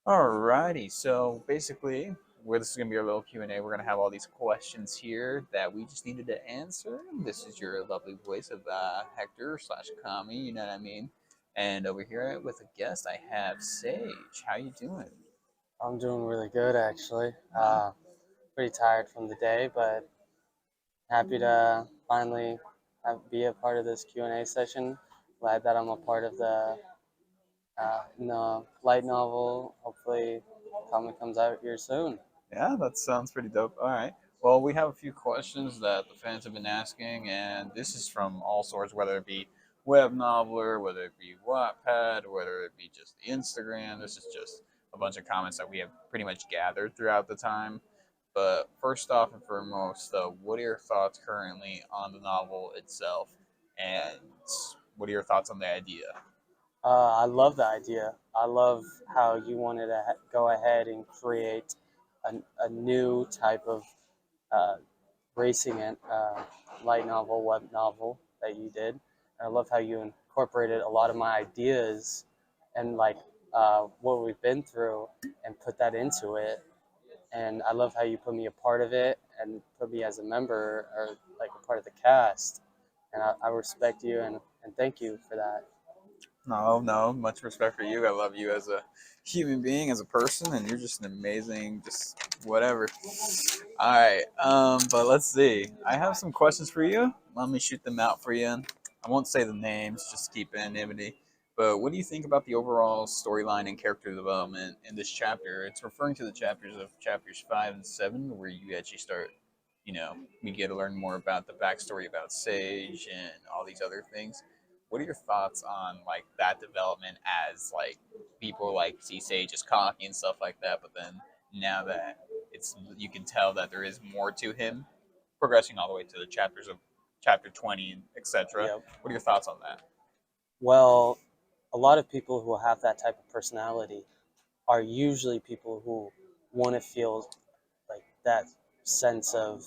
Alrighty, so basically, where this is gonna be our little Q&A, we're gonna have all these questions here that we just needed to answer. This is your lovely voice of Hector slash Kami, you know what I mean? And over here with a guest, I have Sage. How you doing? I'm doing really good actually. Uh, Pretty tired from the day, but happy to finally be a part of this Q&A session. Glad that I'm a part of the light novel. Hopefully, comic comes out here soon. yeah, that sounds pretty dope. All right. Well, we have a few questions that the fans have been asking, and this is from all sorts, whether it be web noveler, whether it be Wattpad, whether it be just the Instagram. This is just a bunch of comments that we have pretty much gathered throughout the time. But first off and foremost, what are your thoughts currently on the novel itself, and what are your thoughts on the idea? I love the idea. I love how you wanted to go ahead and create a new type of uh, racing and light novel, web novel that you did. And I love how you incorporated a lot of my ideas and what we've been through and put that into it. And I love how you put me a part of it and put me as a member or like a part of the cast. And I respect you and thank you for that. No, no, much respect for you. I love you as a human being, as a person, and you're just an amazing, just whatever. All right, but let's see. I have some questions for you. Let me shoot them out for you. I won't say the names, just to keep anonymity. But what do you think about the overall storyline and character development in this chapter? It's referring to the chapters of chapters 5 and 7, where you actually start, we get to learn more about the backstory about Sage and all these other things. What are your thoughts on like that development as like people like see Sage as cocky and stuff like that, but then now that it's you can tell that there is more to him, progressing all the way to the chapters of chapter 20 and etc. Yep. What are your thoughts on that? Well, a lot of people who have that type of personality are usually people who want to feel like that sense of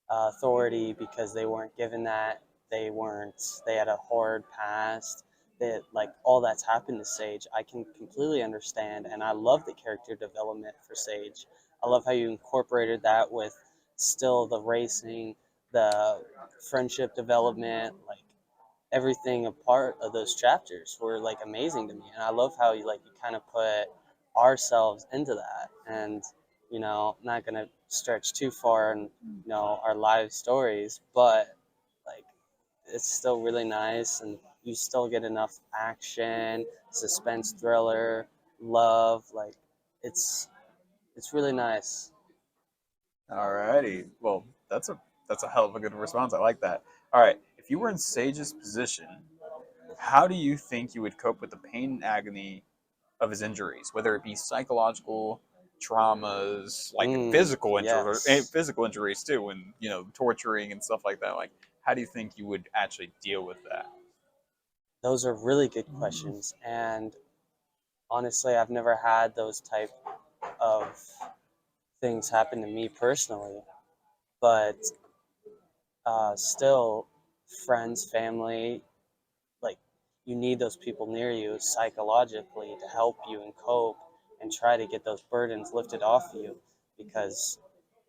authority because they weren't given that. They had a horrid past. That like all that's happened to Sage. I can completely understand, and I love the character development for Sage. I love how you incorporated that with still the racing, the friendship development, like everything a part of those chapters were like amazing to me, and I love how you kind of put ourselves into that. And not gonna stretch too far in our live stories, but like it's still really nice, and you still get enough action, suspense, thriller, love. Like it's it's really nice. Alrighty. Well, that's a hell of a good response. I like that. All right. If you were in Sage's position, how do you think you would cope with the pain and agony of his injuries, whether it be psychological traumas, like Yes, physical injuries too, and torturing and stuff like that. Like, how do you think you would actually deal with that? those are really good questions, and honestly, I've never had those type of things happen to me personally, but still, friends, family, like you need those people near you psychologically to help you and cope and try to get those burdens lifted off you, because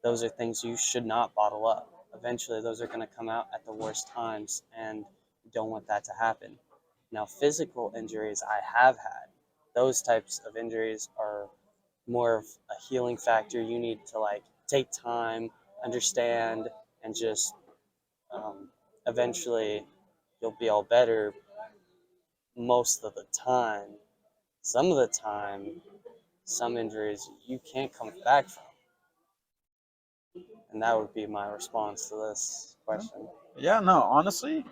those are things you should not bottle up. Eventually, those are going to come out at the worst times, and you don't want that to happen. Now, physical injuries I have had, those types of injuries are more of a healing factor. You need to like take time, understand, and just um, eventually you'll be all better most of the time. Some of the time, some injuries you can't come back from. And that would be my response to this question. Yeah, no, honestly,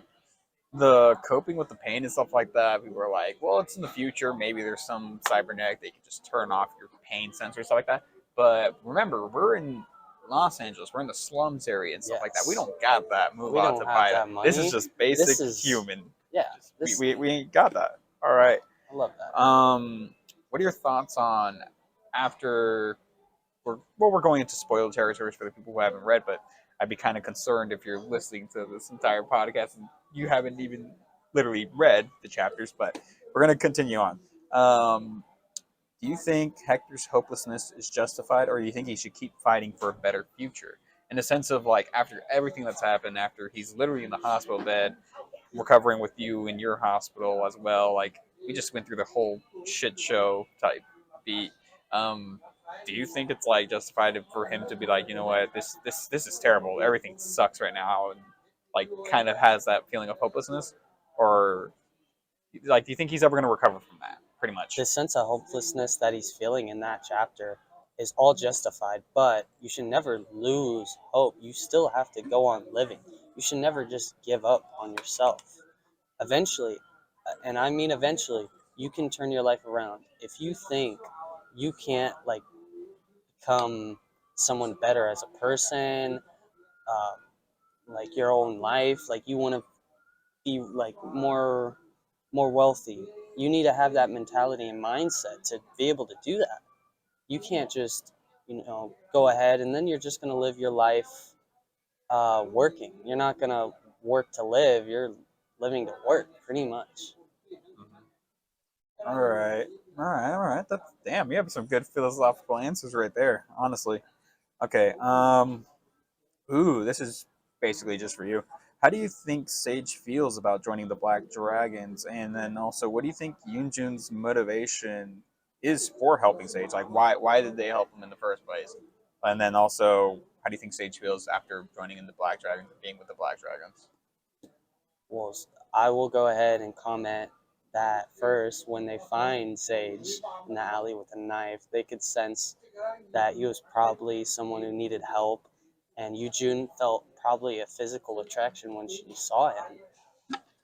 the coping with the pain and stuff like that, people are like, well, it's in the future. Maybe there's some cybernetic that can just turn off your pain sensor, stuff like that. But remember, we're in Los Angeles. We're in the slums area and stuff like that. We Yes. don't got that move We on don't to have buy that. that This is money. just basic This is, human. yeah, Just, this, we ain't got that. All right. I love that. What are your thoughts on after we're going into spoiled territories for the people who haven't read, but I'd be kind of concerned if you're listening to this entire podcast and you haven't even literally read the chapters. But we're gonna continue on. Um, Do you think Hector's hopelessness is justified, or do you think he should keep fighting for a better future? In the sense of like after everything that's happened, after he's literally in the hospital bed, recovering with you in your hospital as well. Like we just went through the whole shit show type beat. Um, do you think it's like justified for him to be like, you know what, this is terrible. Everything sucks right now, and like kind of has that feeling of hopelessness, or like do you think he's ever going to recover from that? Pretty much. The sense of hopelessness that he's feeling in that chapter is all justified, but you should never lose hope. You still have to go on living. You should never just give up on yourself. Eventually, and I mean eventually, you can turn your life around. If you think you can't like become someone better as a person, um, like your own life, like you want to be like more wealthy, you need to have that mentality and mindset to be able to do that. You can't just go ahead and then you're just going to live your life working. You're not going to work to live. You're living to work pretty much. All right, all right, all right. That's damn. You have some good philosophical answers right there. Honestly. Okay. Ooh, this is basically just for you. How do you think Sage feels about joining the Black Dragons? And then also, what do you think Yoonjun's motivation is for helping Sage? Like, why did they help him in the first place? And then also, how do you think Sage feels after joining in the Black Dragons, being with the Black Dragons? Well, I will go ahead and comment that first, when they find Sage in the alley with a knife, they could sense that he was probably someone who needed help, and Yujun felt probably a physical attraction when she saw him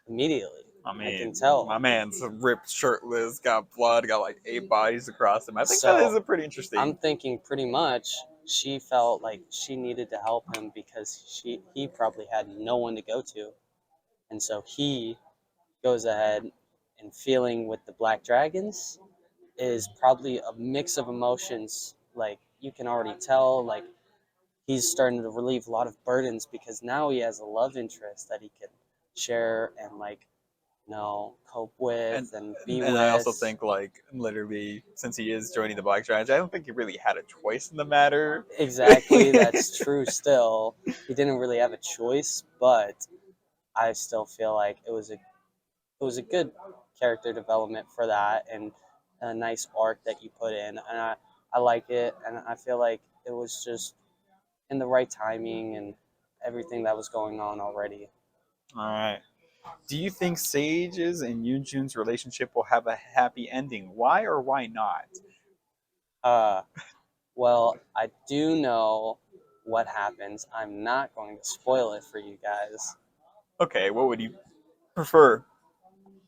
immediately. I I can mean, tell. my man's ripped, shirtless, got blood, got like 8 bodies across him. I think that is So a pretty I'm interesting. thinking pretty much she felt like she needed to help him because he probably had no one to go to, and so he goes ahead and feeling with the Black Dragons is probably a mix of emotions. Like you can already tell, like he's starting to relieve a lot of burdens because now he has a love interest that he can share and like cope And with and be and I also with. think like literally since he is joining the Black Dragons, I don't think he really had a choice in the matter. Exactly, that's true. Still, he didn't really have a choice, but I still feel like it was a good character development for that and a nice arc that you put in, and I like it, and I feel like it was just in the right timing and everything that was going on already. All right. Do you think Sage's and Yoonjun's relationship will have a happy ending? Why or why not? Uh, well, I do know what happens. I'm not going to spoil it for you guys. Okay, what would you prefer?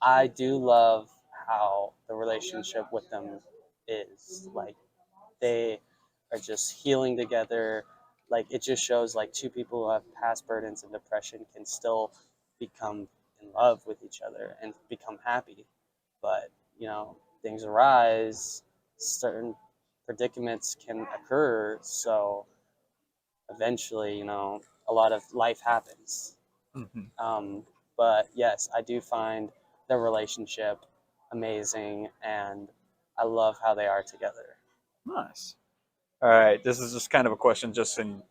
I do love how the relationship with them is. Like, they are just healing together. Like, it just shows like two people who have past burdens and depression can still become in love with each other and become happy. But, things arise, certain predicaments can occur. So eventually, a lot of life happens. Mhm. Um, but yes, I do find their relationship amazing, and I love how they are together. Nice. All right, this is just kind of a question just in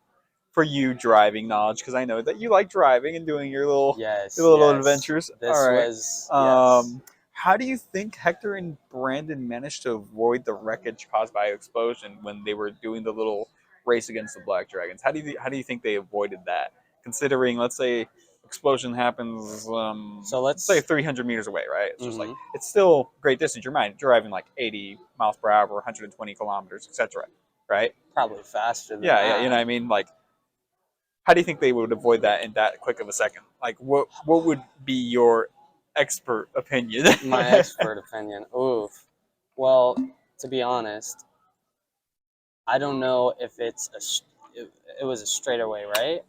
for you driving knowledge because I know that you like driving and doing your Yes, little yes. adventures. All This right. was, yes. Um, how do you think Hector and Brandon managed to avoid the wreckage caused by explosion when they were doing the little race against the Black Dragons? How do you think they avoided that? Considering, let's say, explosion happens, So let's say let's, 300 meters away, right? It's just like hmm it's still great distance. You're driving like 80 miles per hour, 120 kilometers, etc. Right? probably faster than Yeah, yeah. You know that. what I mean? Like how do you think they would avoid that in that quick of a second? Like, what would be your expert opinion? My expert opinion. Oof. Well, to be honest, I don't know if it was a straightaway, right?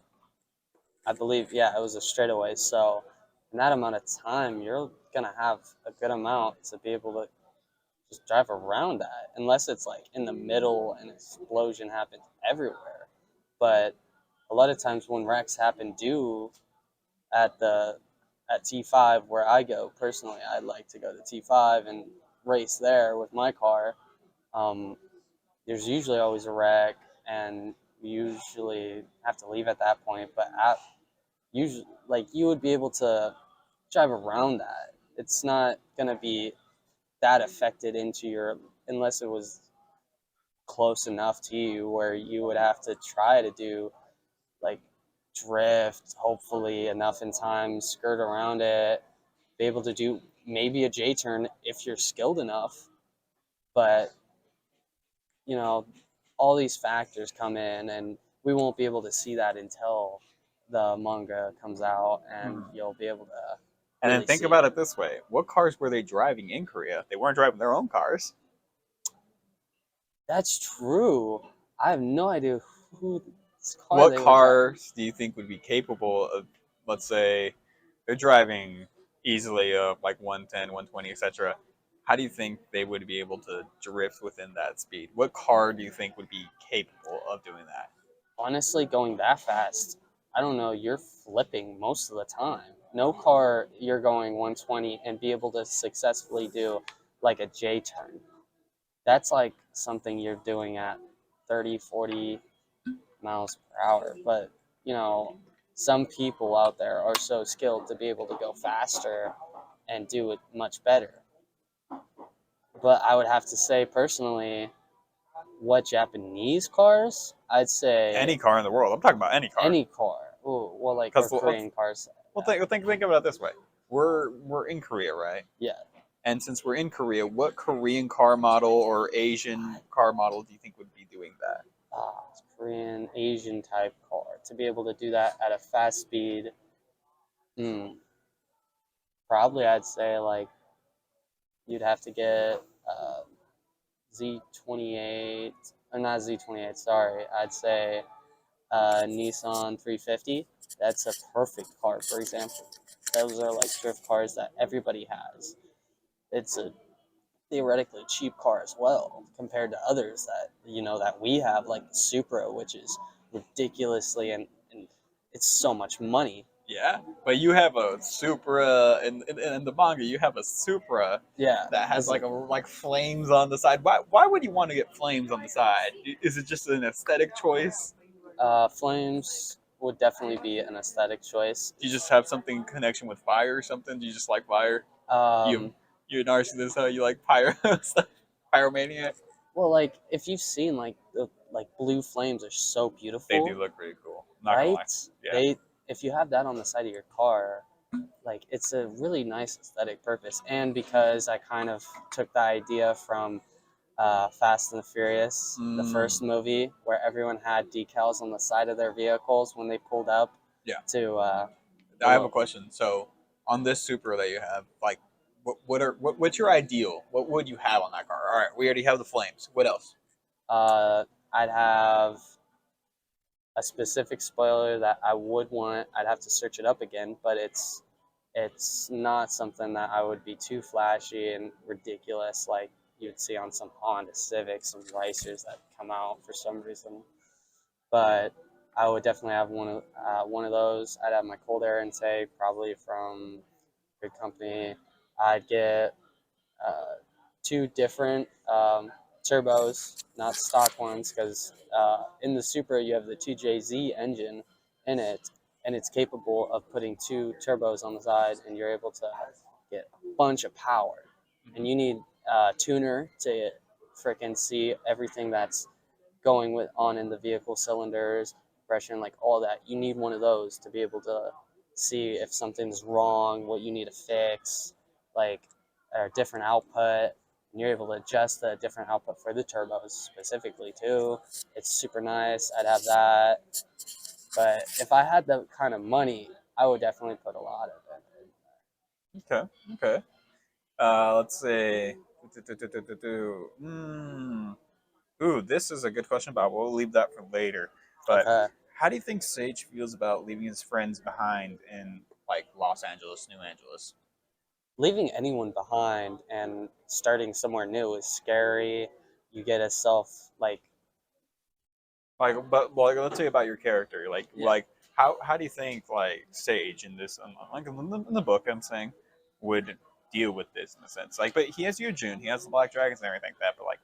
I believe, yeah, it was a straightaway. So, in that amount of time, you're gonna have a good amount to be able to just drive around at, unless it's like in the middle and explosion happens everywhere. But a lot of times when wrecks happen due at the at T5 where I go personally, I'd like to go to T5 and race there with my car. um, there's usually always a wreck, and you usually have to leave at that point. But usually, like you would be able to drive around that. It's not gonna be that affected into your unless it was close enough to you where you would have to try to do like drift, hopefully enough in time, skirt around it, be able to do maybe a J turn if you're skilled enough. But, you know, all these factors come in, and we won't be able to see that until the manga comes out, and Mhm. you'll be able to And then really think see about it. it this way: what cars were they driving in Korea? They weren't driving their own cars. That's true. I have no idea whose car What they were driving. cars do you think would be capable of, let's say, they're driving easily like 110, 120, etc. How do you think they would be able to drift within that speed? What car do you think would be capable of doing that? Honestly, going that fast, I don't know, you're flipping most of the time. No car you're going 120 and be able to successfully do like a J turn. That's like something you're doing at 30, 40 miles per hour. But, you know, some people out there are so skilled to be able to go faster and do it much better. But I would have to say personally, what Japanese cars? I'd say Any car in the world. I'm talking about any car. any car. Ooh, well, like or Because Korean cars. think about it this way: we're in Korea, right? Yeah, And since we're in Korea, what Korean car model or Asian car model do you think would be doing that? Korean Asian type car to be able to do that at a fast speed. Hmm, probably I'd say like you'd have to get Z28 or not Z28. Sorry, I'd say Nissan 350. That's a perfect car, for example. Those are like drift cars that everybody has. It's a theoretically cheap car as well compared to others that that we have like the Supra, which is ridiculously and it's so much money. Yeah, but you have a Supra in the manga. You have a Supra Yeah, that has as a like flames on the side. Why would you want to get flames on the side? Is it just an aesthetic choice? flames would definitely be an aesthetic choice. Do you just have something in connection with fire or something? Do you just like fire? You um you're a narcissist, huh? You like pyro pyromaniac? well, like if you've seen like the like blue flames are so They beautiful, do look pretty cool. Not gonna lie. right? Yeah. They if you have that on the side of your car, like it's a really nice aesthetic purpose. And because I kind of took the idea from Fast and the Furious, the Mm, first movie, where everyone had decals on the side of their vehicles when they pulled up yeah. to the I have a little. question. So on this Supra that you have, like, what's your ideal? What would you have on that car? All right, we already have the flames. What else? Uh, I'd have a specific spoiler that I would want. I'd have to search it up again, but it's not something that I would be too flashy and ridiculous like you'd see on some Honda Civics and Racers that come out for some reason. But I would definitely have one of those. I'd have my cold air intake, probably from good company. I'd get uh, two different turbos, not stock ones, because in the Supra you have the 2JZ engine in it, and it's capable of putting two turbos on the side, and you're able to get a bunch of power. And you need a tuner to frickin' see everything that's going with on in the vehicle cylinders, pressure, and like all that. You need one of those to be able to see if something's wrong, what you need to fix, like a different output. And you're able to adjust the different output for the turbos specifically too. It's super nice. I'd have that. But if I had the kind of money, I would definitely put a lot of it. Okay, okay. Let's see. Hmm. Ooh, this is a good question, but we'll leave that for later. But Okay. how do you think Sage feels about leaving his friends behind in like Los Angeles, New Angeles? Leaving anyone behind and starting somewhere new is scary. You get a self like Like, let's say about your character. yeah. How do you think like Sage in this, like in the book, I'm saying, would deal with this in a sense? Like, but he has June, he has the Black Dragons and everything like that. But like,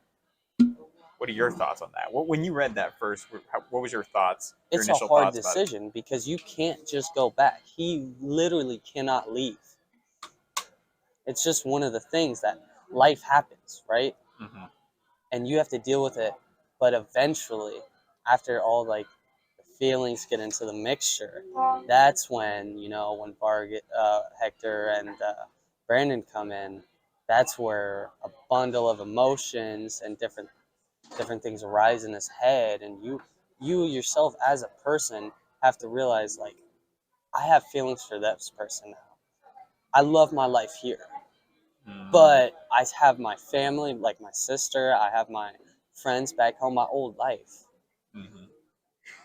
What are your thoughts on that? When you read that first, what was your thoughts? Your It's a initial hard thoughts about it? decision because you can't just go back. He literally cannot leave. It's just one of the things that life happens, right? Hmm. And you have to deal with it. But eventually, after all like the feelings get into the mixture, that's when when Hector and Brandon come in. That's where a bundle of emotions and different things arise in his head, and you yourself as a person have to realize like I have feelings for this person now. I love my life here, Hmm. but I have my family, like my sister. I have my friends back home, my old life, Hmm.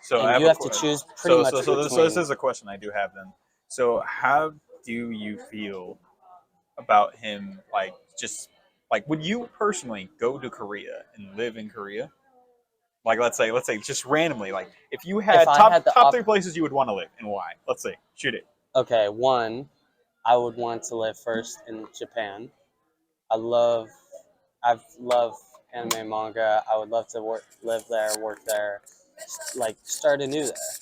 So I and have you a have to question. choose pretty So much this between. is a question I do have then. So how do you feel about him? Like just like would you personally go to Korea and live in Korea? Like let's say just randomly, like if you If had I had the top three places you would want to live and why? Let's see, shoot it. okay, one, I would want to live first in Japan. I love, I've loved anime manga. I would love to live there, work there, like start anew there.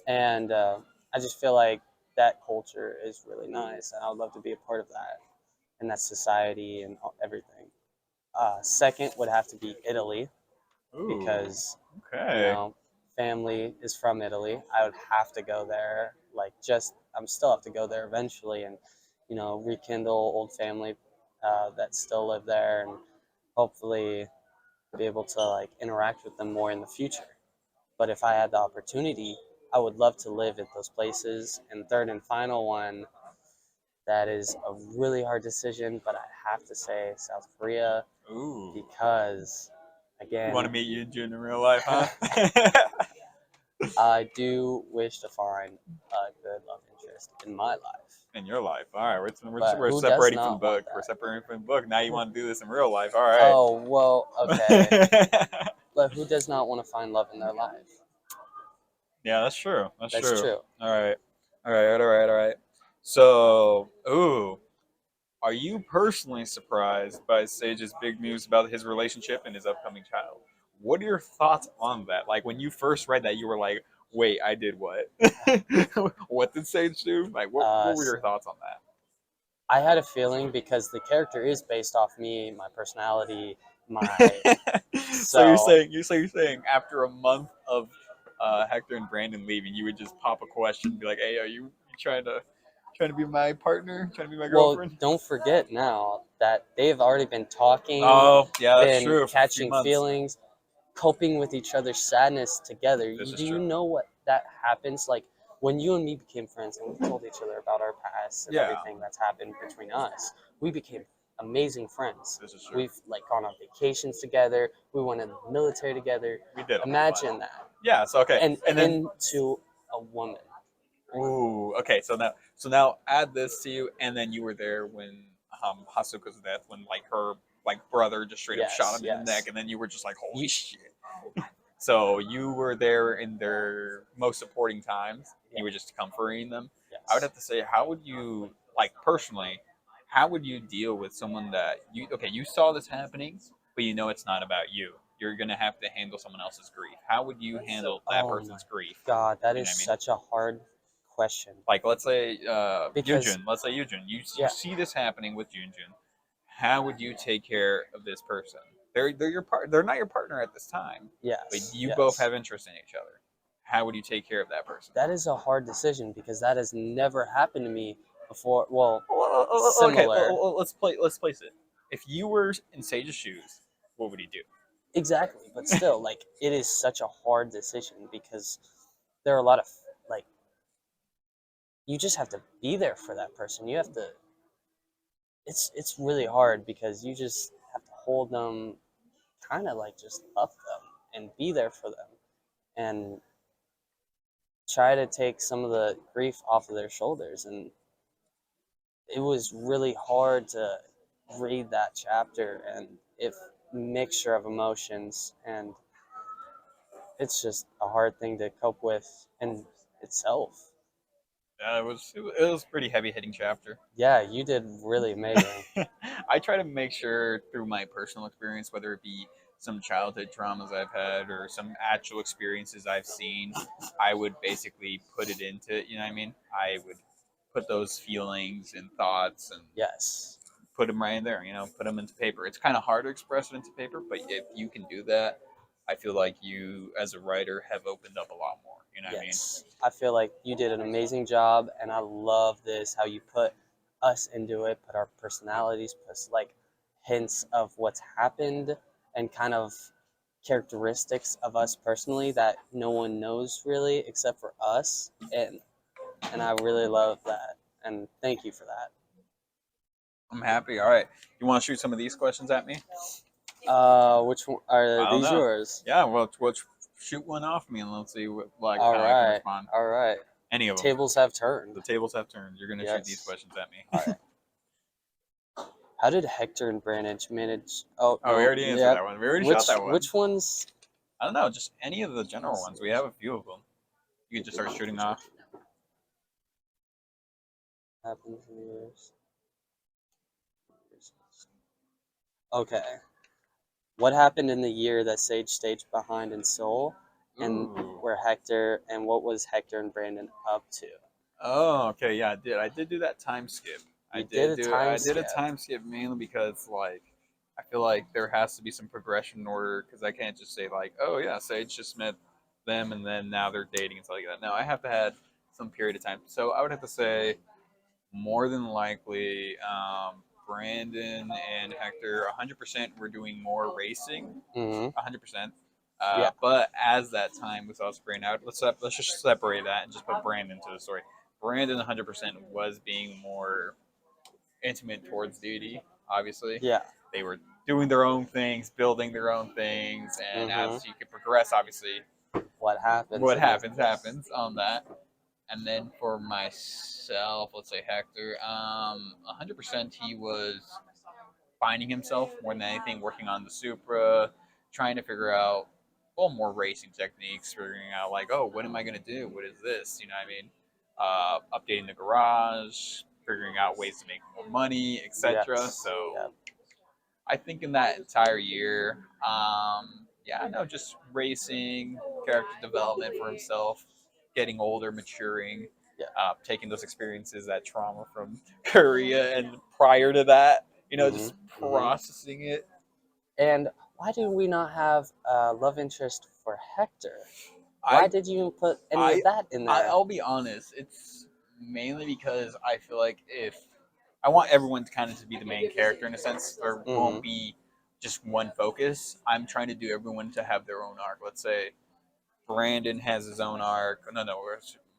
And I just feel like that culture is really nice, and I would love to be a part of that and that society and everything. Second would have to be Italy Ooh, because you okay. know family is from Italy. I would have to go there. Like just I'm still have to go there eventually, and rekindle old family that still live there, and hopefully be able to like interact with them more in the future. But if I had the opportunity, I would love to live at those places. And third and final one, that is a really hard decision, but I have to say South Korea Ooh, because, you want to again, meet Yunjin in real life, huh? I do wish to find a good love interest in my life. In your life, all right. But We're who does separating from the not want book. We're that? separating from the book. Now you want to do this in real life, all right? Oh, well, okay. But who does not want to find love in their life? Yeah, that's true. That's That's true. true. All right, all right, all right, all right. So, ooh, are you personally surprised by Sage's big news about his relationship and his upcoming child? What are your thoughts on that? Like when you first read that, you were like, "Wait, I did what? What did Sage do? Like, what were your So thoughts on that?" I had a feeling because the character is based off me, my personality, my So so you're saying after a month of Hector and Brandon leaving, you would just pop a question, and be like, "Hey, are you trying to be my partner? Trying to be my well, girlfriend?" don't forget now that they've already been talking, Oh, yeah, that's been true. For a few catching months. feelings, coping with each other's sadness together. This is Do you true. know what that happens? Like when you and me became friends and we told each other about our past and Yeah, everything that's happened between us, we became amazing friends. this is true. We've like gone on vacations together. We went in the military together. We did a whole bunch. Imagine that. Yeah. So okay, And and then into a woman. ooh, okay. So now add this to you, and then you were there when Hasuka's death, when like her like brother just straight up shot Yes, him in the neck, yes. and then you were just like, holy You shit. So you were there in their most supporting times. yeah, You were just comforting them. I would yes. have to say, how would you like personally? How would you deal with someone that you okay? You saw this happening, but you know it's not about you. You're gonna have to handle someone else's grief. How would you handle that Oh my person's grief? God, that You know is what I mean? such a hard question Like let's say because Yujin. Let's say Yujin. You yeah, see this happening with Yujin. How would you take care of this person? They're your part. They're not your partner at this time, but yes, you both yes. have interest in each other. How would you take care of that person? That is a hard decision because that has never happened to me before. Well, Okay, similar. let's place it. If you were in Sage's shoes, what would he do? Exactly, but still, like, it is such a hard decision because there are a lot of, like, you just have to be there for that person. You have to, it's really hard because you just have to hold them, kind of like just love them and be there for them and try to take some of the grief off of their shoulders. And it was really hard to read that chapter and if mixture of emotions, and it's just a hard thing to cope with in itself. It was a pretty heavy hitting chapter. Yeah, you did really amazing. I try to make sure through my personal experience, whether it be some childhood traumas I've had or some actual experiences I've seen, I would basically put it into it. You know what I mean? I would put those feelings and thoughts and Yes. put them right in there. Put them into paper. It's kind of hard to express it into paper, but if you can do that, I feel like you, as a writer, have opened up a lot more. You know what I mean? Yes. I feel like you did an amazing job, and I love this how you put us into it, put our personalities, put like hints of what's happened, and kind of characteristics of us personally that no one knows really except for us, and I really love that, and thank you for that. I'm happy. All right. You want to shoot some of these questions at me? Which one, are I don't these know. yours? Yeah, well, shoot one off me and let's see like All how I can right, respond. all right. Any of them. Tables have turned. The tables have turned. You're gonna shoot these Yes. questions at me. All right. How did Hector and Brandon manage? Oh Oh, we no, already answered yep. that one. We already Which shot that one. which ones I don't know, just any of the general ones. We have a few of them. You can just start shooting off. happened in years? Okay. What happened in the year that Sage staged behind in Seoul, and Ooh. what was Hector and Brandon up to? Oh, okay, yeah, I did. I did do that time skip. You did a time I did a skip. time skip mainly because like I feel like there has to be some progression in order because I can't just say like, oh yeah, Sage just met them and then now they're dating and stuff like that. No, I have to have some period of time. So I would have to say more than likely, Brandon and Hector 100% were doing more racing, Mm-hmm. 100%. Yeah. But as that time was also spreading out, let's just separate that and just put Brandon into the story. Brandon 100% was being more intimate towards Didi. Obviously, Yeah. they were doing their own things, building their own things, and Mm-hmm. as you could progress, obviously, What happens? what happens on that. And then for myself, let's say Hector, 100% he was finding himself more than anything, working on the Supra, trying to figure out more racing techniques, figuring out like, oh, what am I gonna do? What is this? You know what I mean? Updating the garage, figuring out ways to make more money, etc. Yes. So Yep. I think in that entire year, yeah, no, just racing, character development for himself, getting older, maturing, Yeah. taking those experiences, that trauma from Korea, and prior to that, Mm-hmm. just Mm-hmm. processing it. And why do we not have a love interest for Hector? Why I, did you put any I, of that in there? I'll be honest. It's mainly because I feel like if I want everyone to kind of to be the main character in a sense, there Mm-hmm. won't be just one focus. I'm trying to do everyone to have their own arc. Let's say Brandon has his own arc. No, no,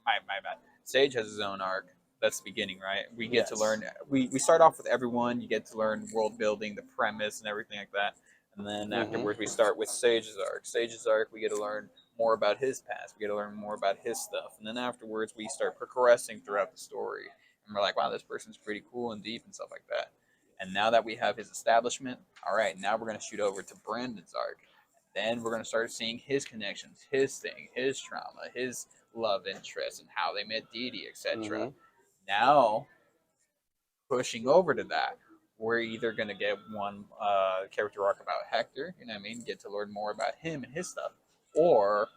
my bad. Sage has his own arc. That's the beginning, right? We get to Yes. learn. We start off with everyone. You get to learn world building, the premise, and everything like that. And then Mm-hmm. afterwards, we start with Sage's arc. Sage's arc, we get to learn more about his past. We get to learn more about his stuff. And then afterwards, we start progressing throughout the story. And we're like, wow, this person's pretty cool and deep and stuff like that. And now that we have his establishment, all right, now we're going to shoot over to Brandon's arc. Then we're going to start seeing his connections, his thing, his trauma, his love interest, and how they met Didi, etc. Mm-hmm. Now, pushing over to that, we're either going to get one character arc about Hector, you know what I mean, get to learn more about him and his stuff, or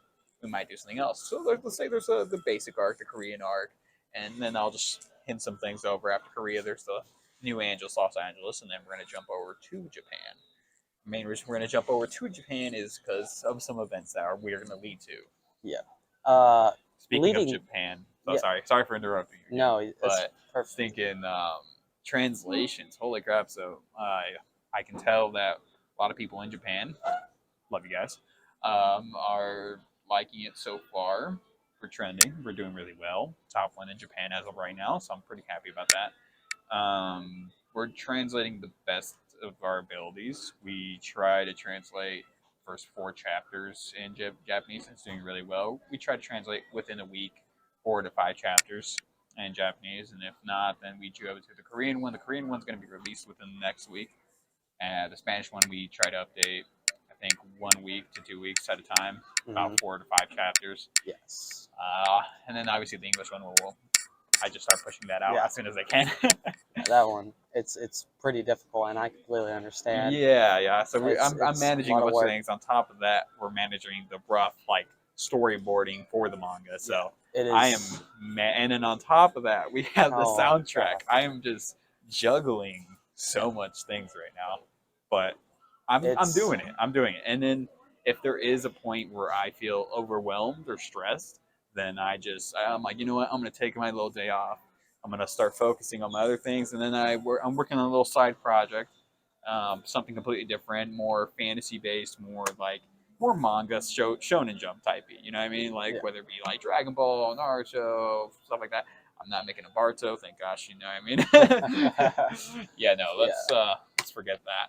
we might do something else. So let's say there's the basic arc, the Korean arc, and then I'll just hint some things over. After Korea, there's the New Angeles, Los Angeles, and then we're going to jump over to Japan. The main reason we're going to jump over to Japan is because of some events that we're going to lead to. Yeah. Uh, Speaking of leading. Japan, so Yeah. sorry for interrupting you. No, it's but perfect. thinking translations. Holy crap! So I can tell that a lot of people in Japan, love you guys, are liking it so far. We're trending. We're doing really well. Top one in Japan as of right now, so I'm pretty happy about that. We're translating the best of our abilities. We try to translate first 4 chapters in Japanese. It's doing really well. We try to translate within a week 4 to 5 chapters in Japanese, and if not, then we do it to the Korean one. The Korean one's going to be released within the next week, and the Spanish one we try to update. I think 1 week to 2 weeks at a time, about 4 to 5 chapters. Yes. And then obviously the English one will I just start pushing that out Yeah. as soon as I can. That one, it's pretty difficult, and I completely understand. Yeah. So It's I'm a managing lot a of bunch of work. things. On top of that, we're managing the rough like storyboarding for the manga. So It I am, is. and then on top of that, we have the Oh soundtrack. God. I am just juggling so much things right now, but I'm It's doing it. I'm doing it. And then if there is a point where I feel overwhelmed or stressed, then I'm like, you know what? I'm gonna take my little day off. I'm gonna start focusing on my other things, and then I'm working on a little side project, something completely different, more fantasy based, more manga, shonen jump typey. You know what I mean? Like yeah. whether it be like Dragon Ball, Naruto, stuff like that. I'm not making a Barto, thank gosh. You know what I mean? Yeah, no, Yeah. let's forget that.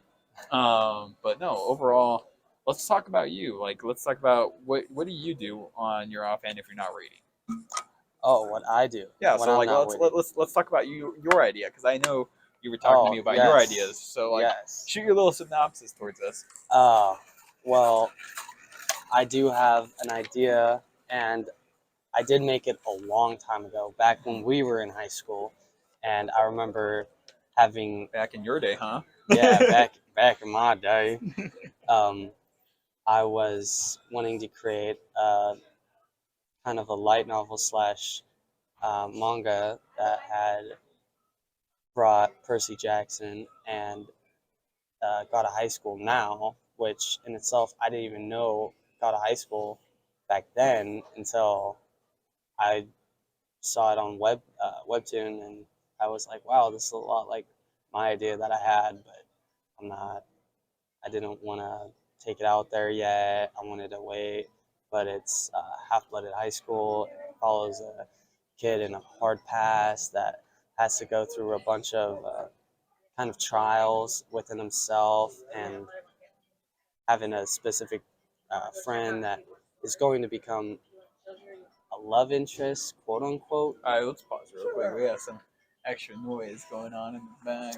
But no, overall, let's talk about you. Like, let's talk about what do you do on your off end if you're not reading? Oh, what I do Yeah, when so I'm like not waiting. let's talk about your idea because I know you were talking to me Oh about your ideas. yes, So like, yes. shoot your little synopsis towards us. Well, I do have an idea, and I did make it a long time ago, back when we were in high school, and I remember having Back in your day, huh? yeah, back in my day, um, I was wanting to create a kind of a light novel slash manga that had brought Percy Jackson and got a high school now, which in itself I didn't even know got a high school back then until I saw it on Webtoon, and I was like, wow, this is a lot like my idea that I had, but I'm not. I didn't want to take it out there yet. I wanted to wait, but it's Half-Blooded High School. It follows a kid in a hard pass that has to go through a bunch of kind of trials within himself and having a specific friend that is going to become a love interest, quote unquote. All right, let's pause real quick. We have some extra noise going on in the back.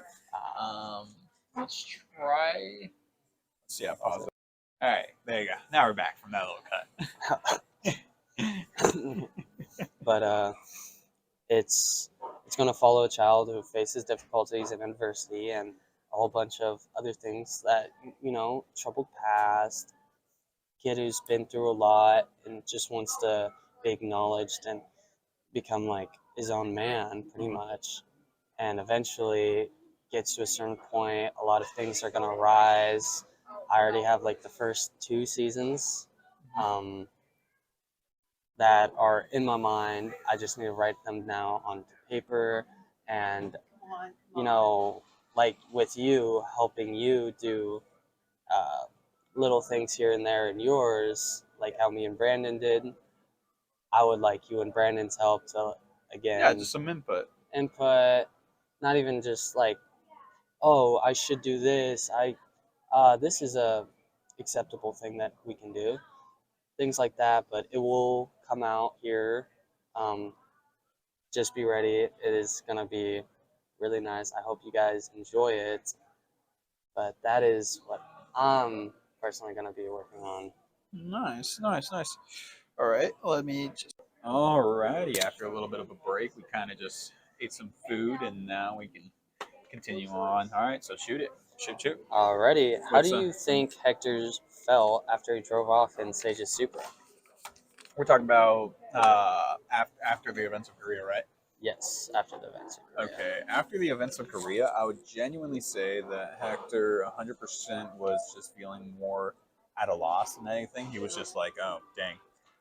Let's try. Let's see. I pause it. All right, there you go. Now we're back from that little cut. But it's going to follow a child who faces difficulties and adversity and a whole bunch of other things that troubled past, kid who's been through a lot and just wants to be acknowledged and become like his own man pretty much, and eventually gets to a certain point, a lot of things are going to rise. I already have like the first 2 seasons um, that are in my mind. I just need to write them down on paper, and like with you, helping you do uh, little things here and there in yours, like how me and Brandon did. I would like you and Brandon's help to Yeah, again just some input. input, not even just like, oh, I should do this. This is a acceptable thing that we can do. Things like that, but it will come out here. Um, just be ready. It is gonna be really nice. I hope you guys enjoy it. But that is what I'm personally gonna be working on. Nice. All right, let me just. Alrighty, after a little bit of a break, we kind of just ate some food, and now we can continue on. All right, so shoot it. Shoot. Alrighty, how do What's you think Hector felt after he drove off in Sage's Supra? we're talking about after the events of Korea, right? Yes, after the events of Korea. Okay, after the events of Korea, I would genuinely say that Hector 100% was just feeling more at a loss than anything. He was just like, oh, dang,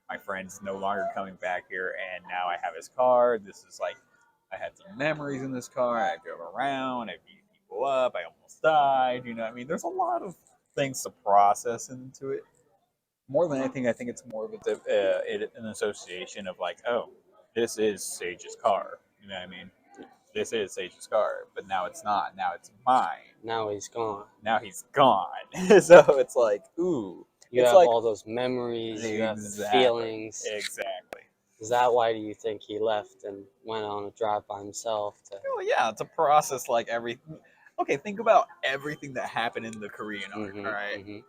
my friend's no longer coming back here, and now I have his car. This is like, I had some memories in this car. I drove around, I beat people up, I almost died. You know what I mean? There's a lot of things to process into it. More than anything, I think it's more of an association of like, oh, this is Sage's car. You know what I mean? This is Sage's car, but now it's not. Now it's mine. Now he's gone. Now he's gone. So it's like, ooh. You It's have like all those memories, you have the exactly, feelings. exactly. Is that why do you think he left and went on a drive by himself to Well, yeah, to process like everything. Okay, think about everything that happened in the Korean arc. All right,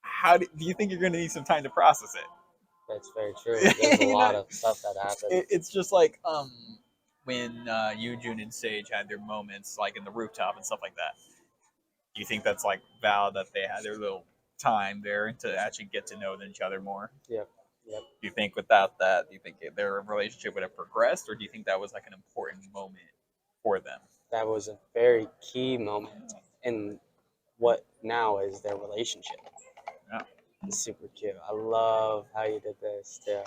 how do you think you're going to need some time to process That's very true. There's a it? lot of stuff that happened. It's just like when you, June, and Sage had their moments, like in the rooftop and stuff like that? Do you think that's like valid that they had their little time there to actually get to know each other more? Yep. Yep. Do you think without that, do you think their relationship would have progressed, or do you think that was like an important moment for them? That was a very key moment in what now is their relationship. Yeah. It's super cute. I love how you did this too.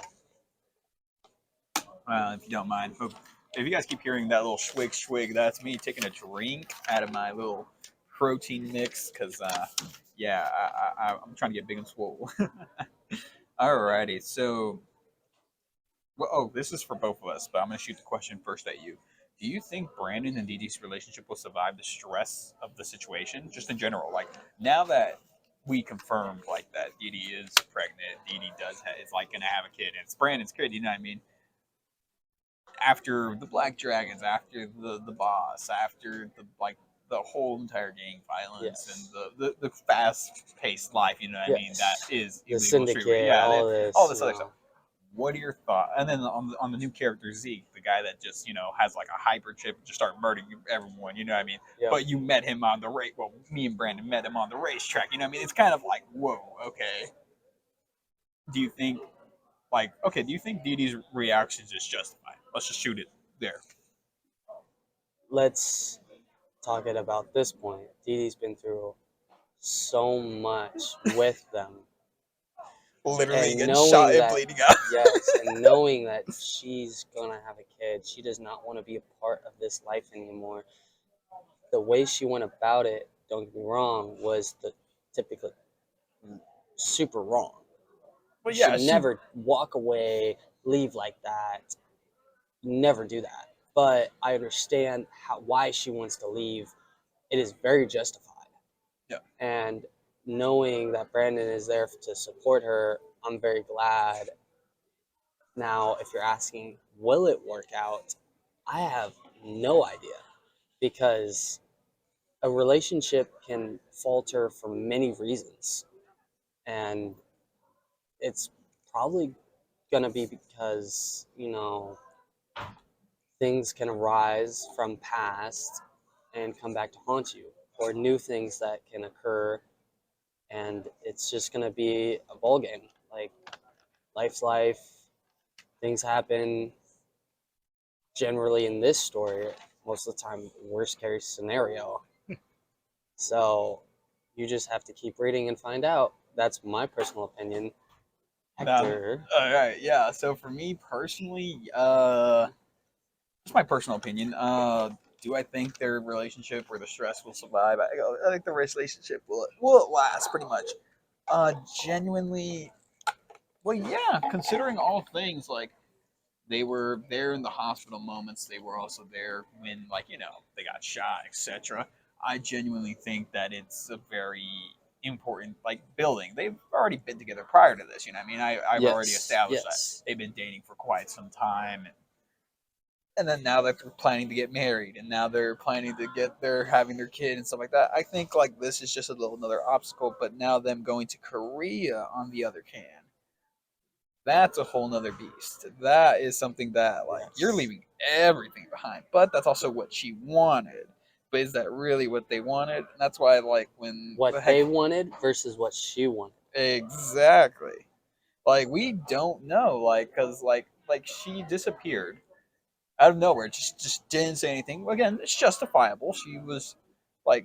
If you don't mind, if you guys keep hearing that little swig swig, that's me taking a drink out of my little protein mix because, yeah, I'm trying to get big and swole. Alrighty, so well, oh, this is for both of us, but I'm gonna shoot the question first at you. Do you think Brandon and Dee Dee's relationship will survive the stress of the situation, just in general? Like now that we confirmed like that Dee Dee is pregnant, Dee Dee is like gonna have a kid, and it's Brandon's kid. You know what I mean? After the Black Dragons, after the boss, after the whole entire gang violence Yes. and the fast paced life, you know what I mean? That Yes. is The illegal street racing. syndicate, Yeah, all this. all this other stuff. What are your thoughts? And then on the new character Zeke, the guy that just has like a hyper chip and just start murdering everyone. You know what I mean? Yep. But you met him on the race. Well, me and Brandon met him on the racetrack. You know what I mean? It's kind of like whoa, okay. Do you think okay? Do you think Dee Dee's reactions is justified? Let's just shoot it there. Let's talk it about this point. Dee Dee's been through so much with them. Literally And getting knowing shot and that, bleeding out. yes, and knowing that she's gonna have a kid, she does not want to be a part of this life anymore. The way she went about it, don't get me wrong, was the typically super wrong. But You yeah, should never walk away, leave like that. Never do that. But I understand why she wants to leave. It is very justified. Yeah. And knowing that Brandon is there to support her, I'm very glad. Now, if you're asking, will it work out? I have no idea because a relationship can falter for many reasons. And it's probably going to be because, things can arise from past and come back to haunt you, or new things that can occur, and it's just going to be a ball game. Like, life's life, things happen. Generally, in this story, most of the time, worst case scenario. So you just have to keep reading and find out. That's my personal opinion. Hector. All right, yeah. So for me personally, just my personal opinion. Do I think their relationship or the stress will survive? I think the relationship will last pretty much. Genuinely, well, yeah. Considering all things, like they were there in the hospital moments, they were also there when, like they got shot, etc. I genuinely think that it's a very important building. They've already been together prior to this. You know, what I mean, I've already established that they've been dating for quite some time, and then now they're planning to get married, and now they're planning to they're having their kid and stuff like that. I think this is just a little another obstacle, but now them going to Korea on the other hand, that's a whole nother beast. That is something that you're leaving everything behind, but that's also what she wanted. But is that really what they wanted? And that's why when What they wanted versus what she wanted. exactly, we don't know, because she disappeared out of nowhere, just didn't say anything. Again, it's justifiable. She was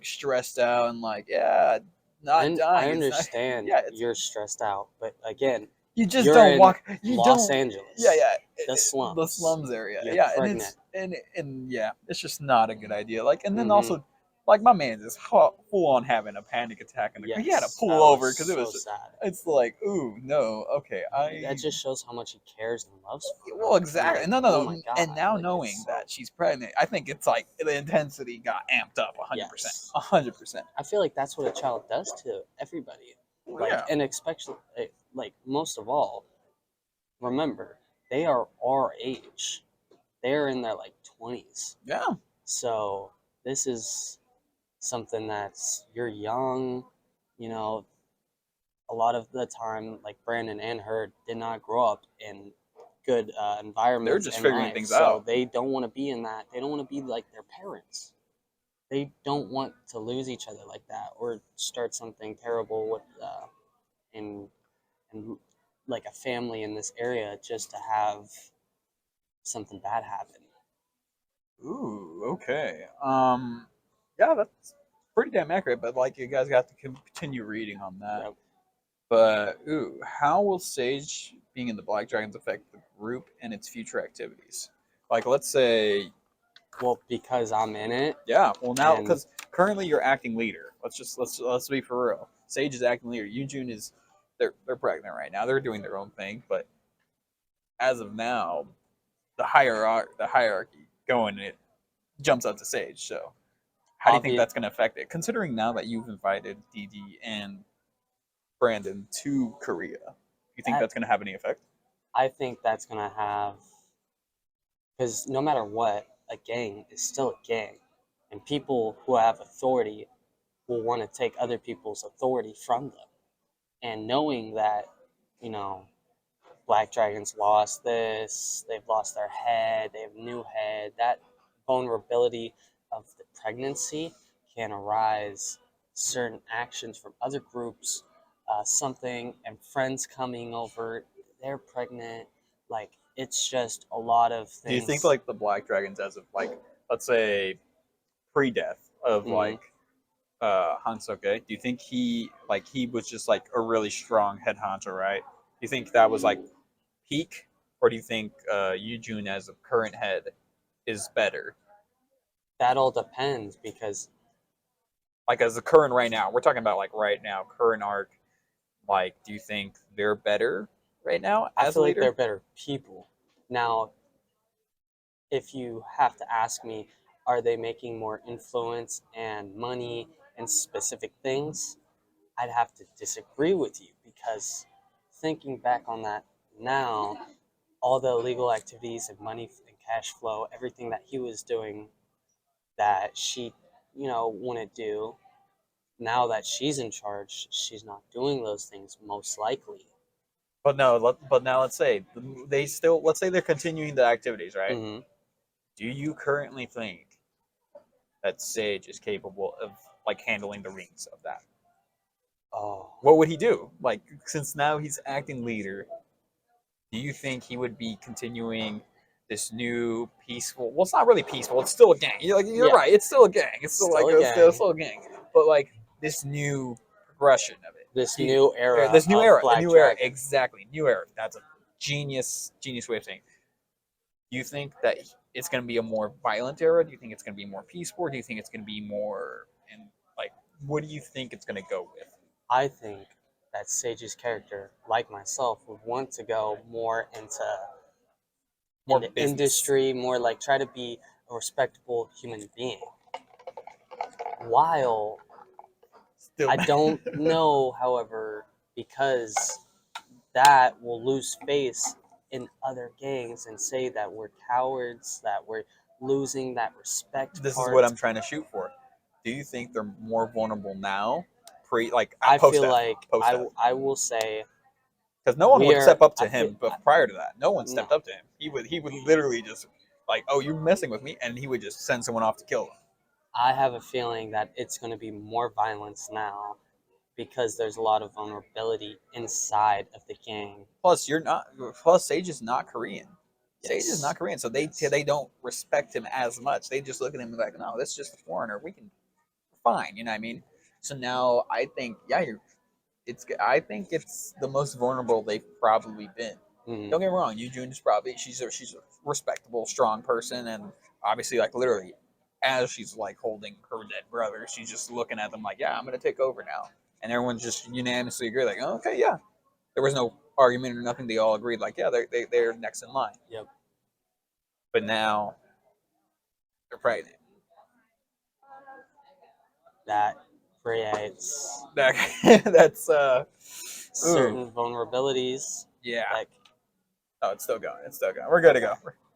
stressed out and yeah, not dying. I It's not, understand yeah, you're stressed out, but again, you just you're don't in walk. You Los don't. Angeles. Yeah, The slums. the slums area. You're Yeah, pregnant. and yeah, it's just not a good idea. And then Mhm. also, my man is full on having a panic attack in the car. He had to Yes, pull that over was because it was. so sad. It's ooh, no, okay, That just shows how much he cares and loves her. Well, exactly. Like, No, oh no, my no. God, And now like, knowing it's that she's pregnant, I think it's the intensity got amped up 100%. Yes. 100%. I feel like that's what a child does to everybody. Yeah. And especially, most of all, remember, they are our age. They're in their 20s. Yeah. So this is something that's, you're young, you know, a lot of the time, like Brandon and her did not grow up in good environments just in figuring life. things So out. they don't want to be in that. They don't want to be like their parents. They don't want to lose each other like that or start something terrible with in in like a family in this area just to have something bad happen. Ooh, okay. Yeah, that's pretty damn accurate. But like, you guys got to continue reading on that. Yep. But ooh, how will Sage being in the Black Dragons affect the group and its future activities? Like, let's say, Well, because I'm in it, yeah. Well, now and because currently you're acting leader. Let's be for real. Sage is acting leader. Yujun is they're pregnant right now. They're doing their own thing. But as of now, the hierarchy going it jumps up to Sage. So how do you think obvious, that's going to affect it? Considering now that you've invited DD and Brandon to Korea, do you think that that's going to have any effect? I think that's gonna have, because no matter what, a gang is still a gang, and people who have authority will want to take other people's authority from them. And knowing that, you know, Black Dragons lost this, they've lost their head, they have new head, that vulnerability of the pregnancy can arise certain actions from other groups, something, and friends coming over, they're pregnant. Like, it's just a lot of Do you think things. like the Black Dragons, as of like, let's say pre-death of Mhm. like Hansoke, do you think he was just like a really strong head honcho, right? Do you think that was like peak, or do you think Yujun as a current head is better? That all depends because Like as the current right now, we're talking about like right now, current arc. Like, do you think they're better right now I as a feel like they're leader? better people. Now, if you have to ask me, are they making more influence and money and specific things? I'd have to disagree with you because thinking back on that now, all the illegal activities and money and cash flow, everything that he was doing that she, wouldn't do, now that she's in charge, she's not doing those things most likely. But no, but now let's say they still, let's say they're continuing the activities, right? Hmm. Do you currently think that Sage is capable of like handling the reins of that? Oh, What would he do? Like, since now he's acting leader, do you think he would be continuing this new peaceful? Well, it's not really peaceful. It's still a gang. You're yeah, right. It's still a gang. It's still like still a it's gang. still a gang. But like this new progression of it. This Do you, new era this new of era, a Black new era, Dragon. exactly, new era. That's a genius way of saying. Do you think that it's going to be a more violent era? Do you think it's going to be more peaceful? Or do you think it's going to be more and like what do you think it's going to go with? I think that Sage's character, like myself, would want to go more More into business. industry, more like try to be a respectable human being. While Still, I don't know, however, because that will lose face in other gangs and say that we're cowards, that we're losing that respect this is what part. I'm trying to shoot for. Do you think they're more vulnerable now, I post feel death, like post death? I will say Because no one we would are. step up I to feel him, but prior to that, no one no. stepped up to him. He would literally just like, oh, you're messing with me, and he would just send someone off to kill them. I have a feeling that it's going to be more violence now because there's a lot of vulnerability inside of the gang. Plus, you're not. Plus, Sage is not Korean. Sage is Yes. not Korean, so Yes. they don't respect him as much. They just look at him like, no, that's just a foreigner. We can fine. You know what I mean? So now I think, yeah, you're. It's. I think it's the most vulnerable they've probably been. Mhm. Don't get me wrong. Yujun is probably she's a respectable, strong person, and obviously, like literally, as she's like holding her dead brother, she's just looking at them like, yeah, I'm gonna take over now, and everyone just unanimously agree like, oh, okay, yeah. There was no argument or nothing. They all agreed like, yeah, they're next in line. Yep. But now they're pregnant. That creates That, that's ooh, certain vulnerabilities. yeah. Like, Oh, it's still going. It's still going. We're good to go.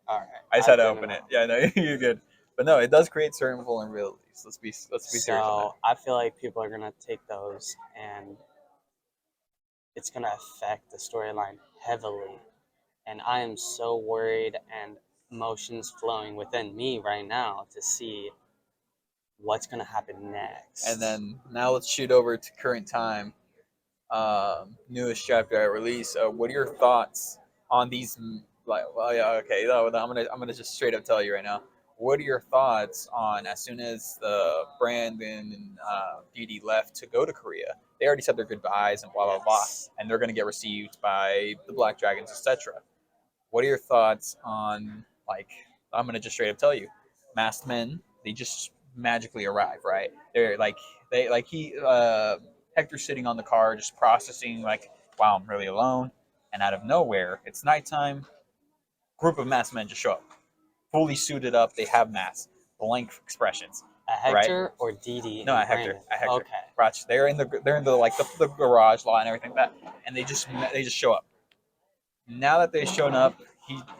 all right, I just I had to didn't open it. know. Yeah, no, you're good. But no, it does create certain vulnerabilities. Let's be serious on that. So I feel like people are gonna take those, and it's gonna affect the storyline heavily. and I am so worried and emotions flowing within me right now to see what's going to happen next. And then now let's shoot over to current time. Newest chapter I release. What are your thoughts on these? Like, well, yeah, okay. No, I'm gonna just straight up tell you right now. What are your thoughts on as soon as the Brandon and Dee Dee left to go to Korea? They already said their goodbyes and blah blah blah, Yes. and they're gonna get received by the Black Dragons, etc. What are your thoughts on like? I'm gonna just straight up tell you, masked men. They just magically arrive, right? They're like they like he Hector's sitting on the car just processing like, wow, I'm really alone, and out of nowhere, it's nighttime. Group of masked men just show up, fully suited up. They have masks, blank expressions, A right? Hector or Dee Dee No, and a Hector, Brandon? a Hector. Okay. Watch, they're in the like the garage lot and everything like that, and they just show up. Now that they've shown up,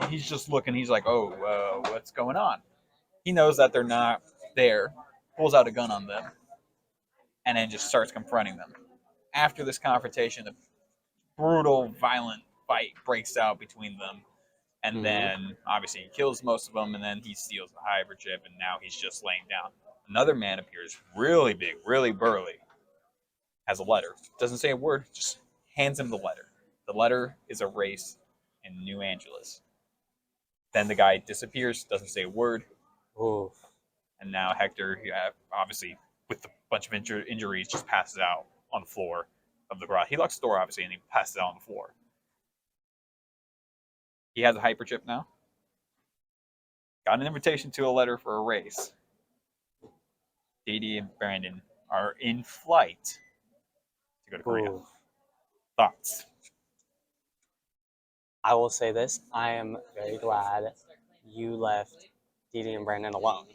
he's just looking. He's like, oh, what's going on? He knows that they're not there. Pulls out a gun on them, and then just starts confronting them. After this confrontation, a brutal, violent fight breaks out between them, and Mm-hmm. then obviously he kills most of them, and then he steals the hybrid chip, and now he's just laying down. Another man appears, really big, really burly, has a letter. Doesn't say a word, just hands him the letter. The letter is a race in New Angeles. Then the guy disappears, doesn't say a word, Ooh. and now Hector, obviously with a bunch of injuries, just passes out on the floor of the garage. He locks the door, obviously, and he passes out on the floor. He has a hyperchip now. Got an invitation to a letter for a race. Dee Dee and Brandon are in flight to go to Korea. Ooh. Thoughts? I will say this. I am very glad you left Dee Dee and Brandon alone.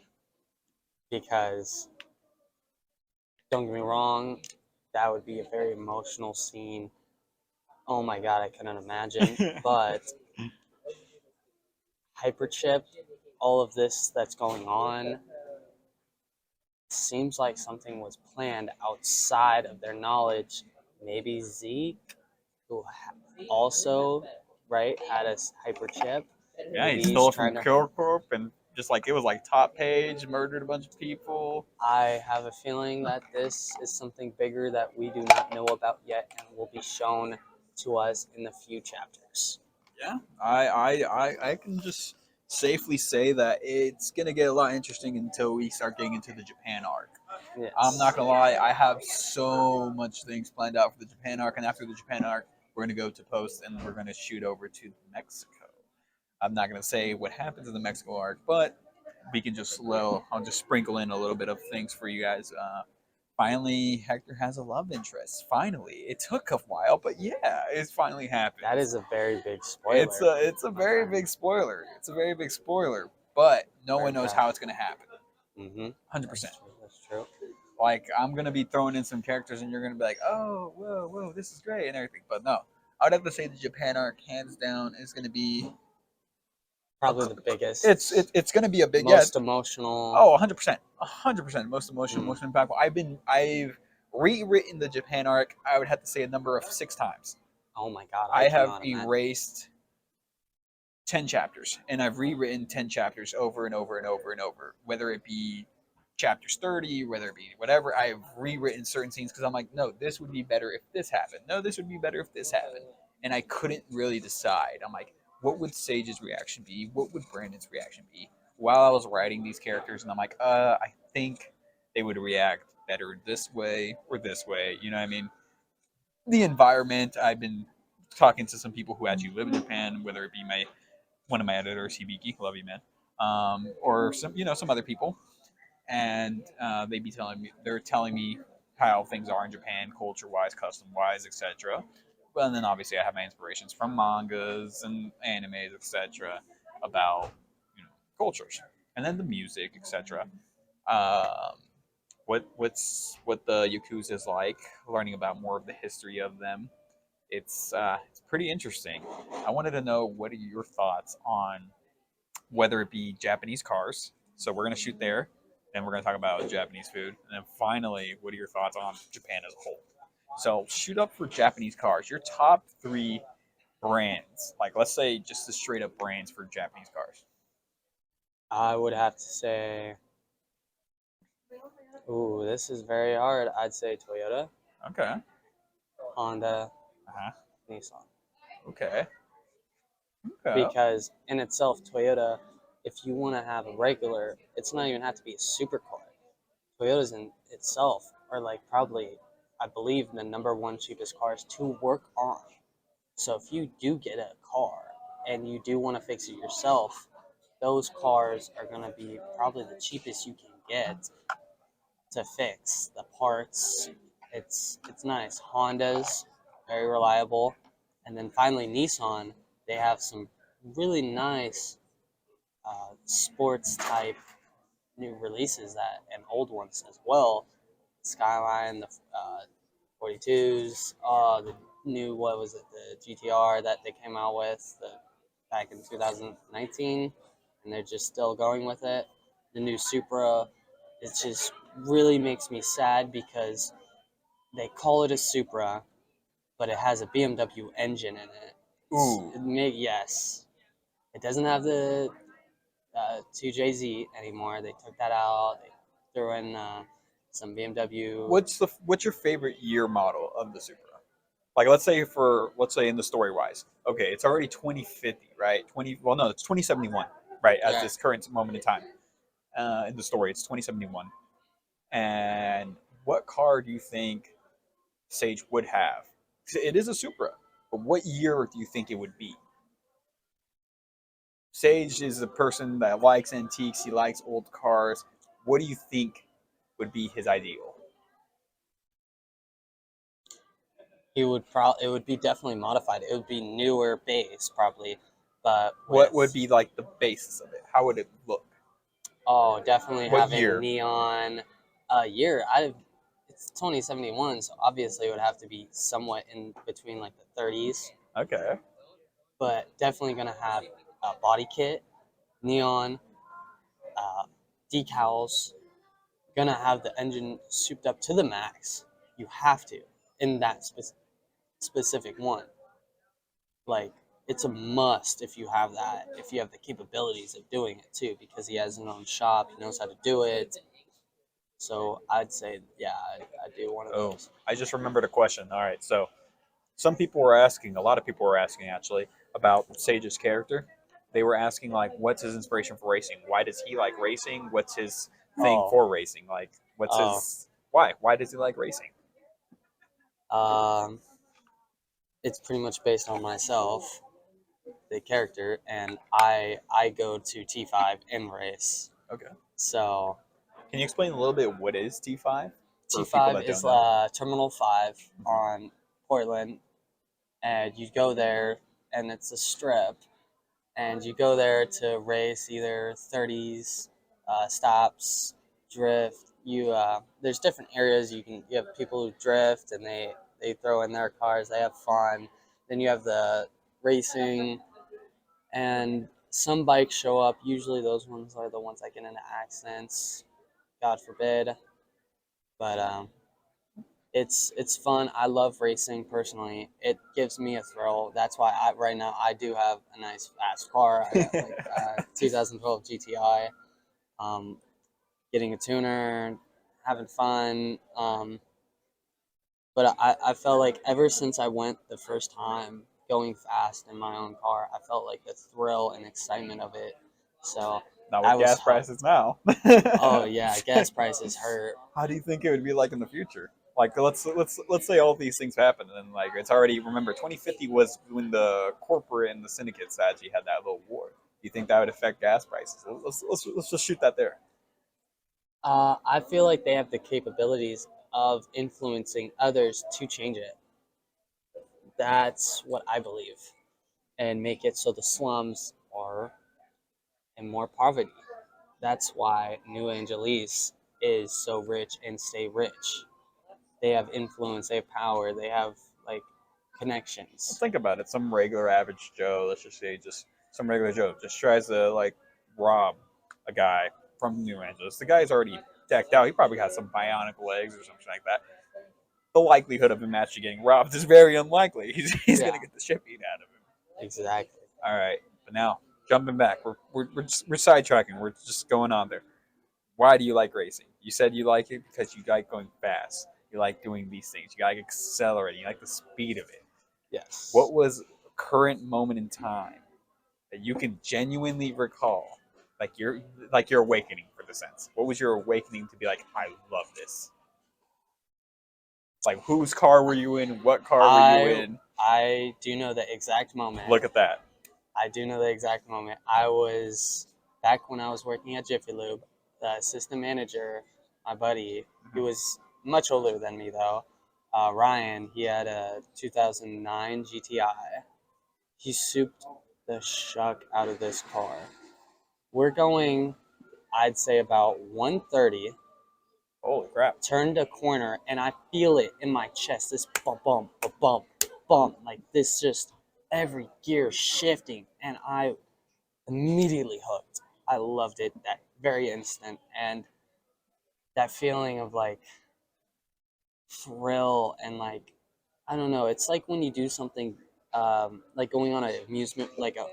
Because, don't get me wrong, that would be a very emotional scene. Oh my god, I couldn't imagine. But Hyperchip, all of this that's going on, seems like something was planned outside of their knowledge. Maybe Zeke, who also, right, had a hyperchip. Yeah, he Maybe he's stole it from trying to. Kill Corp and just like it was like top page, murdered a bunch of people. I have a feeling that this is something bigger that we do not know about yet and will be shown to us in the few chapters. Yeah, I can just safely say that it's gonna get a lot interesting until we start getting into the Japan arc. Yes. I'm not gonna lie, I have so much things planned out for the Japan arc, and after the Japan arc, we're gonna go to post and we're gonna shoot over to Mexico. I'm not gonna say what happens in the Mexico arc, but we can just I'll just sprinkle in a little bit of things for you guys. Finally, Hector has a love interest. Finally, it took a while, but yeah, it's finally happened. That is a very big spoiler. It's a very big spoiler. It's a very big spoiler, but no one knows how it's gonna happen. Mm-hmm. 100%. That's true. Like I'm gonna be throwing in some characters, and you're gonna be like, "Oh, whoa, this is great" and everything. But no, I would have to say the Japan arc, hands down, is gonna be Probably the biggest. it's gonna be a big most emotional. Oh, 100%, 100%, most emotional, most impactful. I've rewritten the Japan arc. I would have to say a number of 6 times. Oh my god! I have cannot imagine. erased 10 chapters, and I've rewritten 10 chapters over and over and over and over. Whether it be chapters 30, whether it be whatever, I've rewritten certain scenes because I'm like, no, this would be better if this happened. No, this would be better if this happened. And I couldn't really decide. I'm like, what would Sage's reaction be? What would Brandon's reaction be? While I was writing these characters, and I'm like, I think they would react better this way or this way. You know what I mean? The environment, I've been talking to some people who actually live in Japan, whether it be one of my editors, Hibiki, love you, man, or some other people, and they're telling me how things are in Japan, culture wise, custom wise, etc. Well, and then obviously I have my inspirations from mangas and animes, etc. about cultures, and then the music, etc. Um, what the Yakuza is like, learning about more of the history of them. It's pretty interesting. I wanted to know what are your thoughts on whether it be Japanese cars. So we're gonna shoot there, then we're gonna talk about Japanese food, and then finally, what are your thoughts on Japan as a whole? So shoot up for Japanese cars. Your top 3 brands? Like, let's say just the straight up brands for Japanese cars. I would have to say, ooh, this is very hard. I'd say Toyota, Okay. Honda, Uh-huh. Nissan. Okay. Okay. Because in itself, Toyota, if you want to have a regular, it's not even have to be a supercar. Toyotas in itself are like probably, I believe, the number one cheapest cars to work on. So if you do get a car and you do want to fix it yourself, those cars are going to be probably the cheapest you can get to fix the parts. It's nice. Honda's very reliable, and then finally Nissan. They have some really nice sports type new releases that and old ones as well. Skyline, the 42s, the new what was it, the GTR that they came out with back in 2019, and they're just still going with it. The new Supra, it just really makes me sad because they call it a Supra, but it has a BMW engine in it. Ooh. Yes, it doesn't have the 2JZ anymore. They took that out. They threw in some BMW. What's your favorite year model of the Supra? Like, let's say in the story wise. Okay, it's already 2050, right? 20. Well, no, it's 2071, right? At Yeah. this current moment in time, in the story, it's 2071. And what car do you think Sage would have? It is a Supra, but what year do you think it would be? Sage is a person that likes antiques. He likes old cars. What do you think would be his ideal? It would be definitely modified. It would be newer base probably, but What would with be like the basis of it? How would it look? definitely What having year? neon year. It's 2071, so obviously it would have to be somewhat in between like the 30s, Okay. but definitely gonna have a body kit, neon, uh, decals. Gonna have the engine souped up to the max. You have to in that specific one. Like it's a must if you have that. If you have the capabilities of doing it too, because he has his own shop, he knows how to do it. So I'd say, yeah, I do one of Oh, those. I just remembered a question. All right, so some people were asking, a lot of people were asking actually about Sage's character. They were asking like, what's his inspiration for racing? Why does he like racing? What's his thing Oh, for racing? Like, what's oh, his why? Why does he like racing? um, it's pretty much based on myself, the character, and I go to T5 and race. Okay. So Can you explain a little bit what is T5 for people T5 that don't is know? Terminal 5 Mhm. on Portland, and you go there, and it's a strip, and you go there to race either 30s, stops, drift. There's different areas you have people who drift and they throw in their cars, they have fun. Then you have the racing, and some bikes show up. Usually those ones are the ones that get into accidents, God forbid. But it's fun. I love racing personally. It gives me a thrill. That's why right now I do have a nice fast car. I got like 2012 GTI. Um, Getting a tuner, having fun. But I felt like ever since I went the first time going fast in my own car, I felt like the thrill and excitement of it. So Not I with was gas hooked. prices now. Oh yeah, gas prices hurt. How do you think it would be like in the future? Like let's say all these things happen and like it's already remember 2050 was when the corporate and the syndicates actually had that little war. Do you think that would affect gas prices? Let's just shoot that there. I feel like they have the capabilities of influencing others to change it. That's what I believe, and make it so the slums are in more poverty. That's why New Angeles is so rich and stay rich. They have influence, they have power, they have like Well, connections. think about it. Some regular average Joe, let's just say just some regular Joe, just tries to like rob a guy from New Angeles. The guy's already decked out. He probably has some bionic legs or something like that. The likelihood of him actually getting robbed is very unlikely. He's Yeah, gonna get the shit beat out of him. Exactly. All right, but now jumping back, we're sidetracking. We're just going on there. Why do you like racing? You said you like it because you like going fast. You like doing these things. You like accelerating. You like the speed of it. Yes. What was a current moment in time that you can genuinely recall, like your awakening for the sense? What was your awakening to be like, I love this? Like, whose car were you in? What car were you I in? I do know the exact moment. Look at that. I do know the exact moment. I was back when I was working at Jiffy Lube, the assistant manager, my buddy, he Mhm. was much older than me though. Ryan, he had a 2009 GTI. He souped the shuck out of this car. We're going, I'd say about 130, Holy crap! turned a corner, and I feel it in my chest. This bump, bump, bump, bump, bump, like this, just every gear shifting, and I immediately hooked. I loved it that very instant, and that feeling of like thrill and like I don't know. It's like when you do something like going on an amusement, like a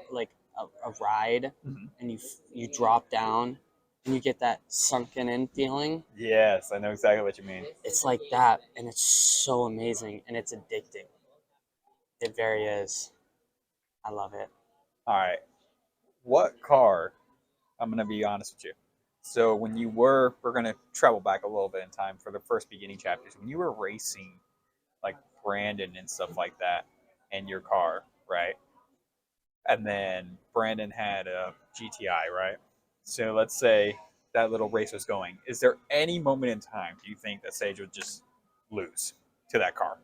ride, Mhm. and you drop down and you get that sunken in feeling. Yes, I know exactly what you mean. It's like that, and it's so amazing, and it's addicting. It very is. I love it. All right, what car? I'm gonna be honest with you. So when we're gonna travel back a little bit in time for the first beginning chapters. When you were racing like Brandon and stuff like that in your car, right? And then Brandon had a GTI, right? So let's say that little race was going. Is there any moment in time do you think that Sage would just lose to that car?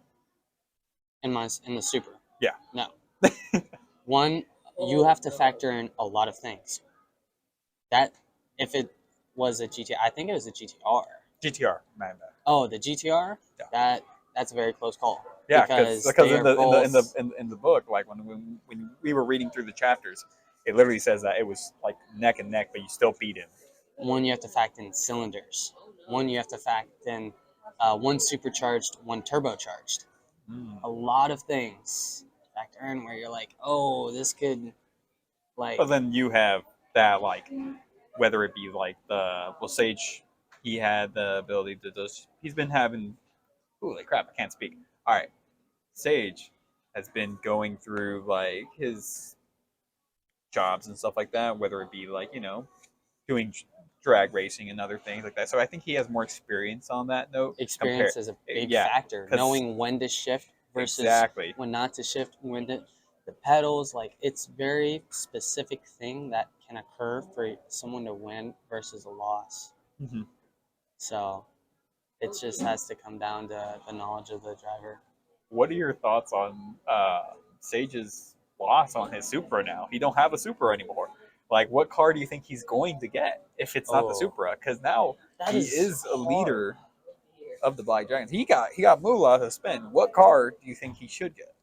In the Super. Yeah. No. One, you have to factor in a lot of things. That if it was a GT, I think it was a GTR. GTR, man. Oh, the GTR. Yeah. That's a very close call Yeah, because because they in are both. the book, like when we were reading through the chapters, it literally says that it was like neck and neck, but you still beat him. One, you have to factor in cylinders. One, you have to factor in one supercharged, one turbocharged. Mm. A lot of things factor in where you're like, oh, this could like. But then you have that like whether it be like the well Sage, he had the ability to just he's been having holy crap I can't speak. All right, Sage has been going through like his jobs and stuff like that, whether it be like doing drag racing and other things like that. So I think he has more experience on that note. Compare, Experience is a big yeah, factor. because Knowing when to shift versus exactly. when not to shift, when the pedals, like it's very specific thing that can occur for someone to win versus a loss. Mm-hmm. So it just has to come down to the knowledge of the driver. What are your thoughts on Sage's loss on his Supra now? He don't have a Supra anymore. Like, what car do you think he's going to get if it's not the Oh, Supra? Because now that he is is a hard. leader of the Black Dragons. He got Moolah to spend. What car do you think he should get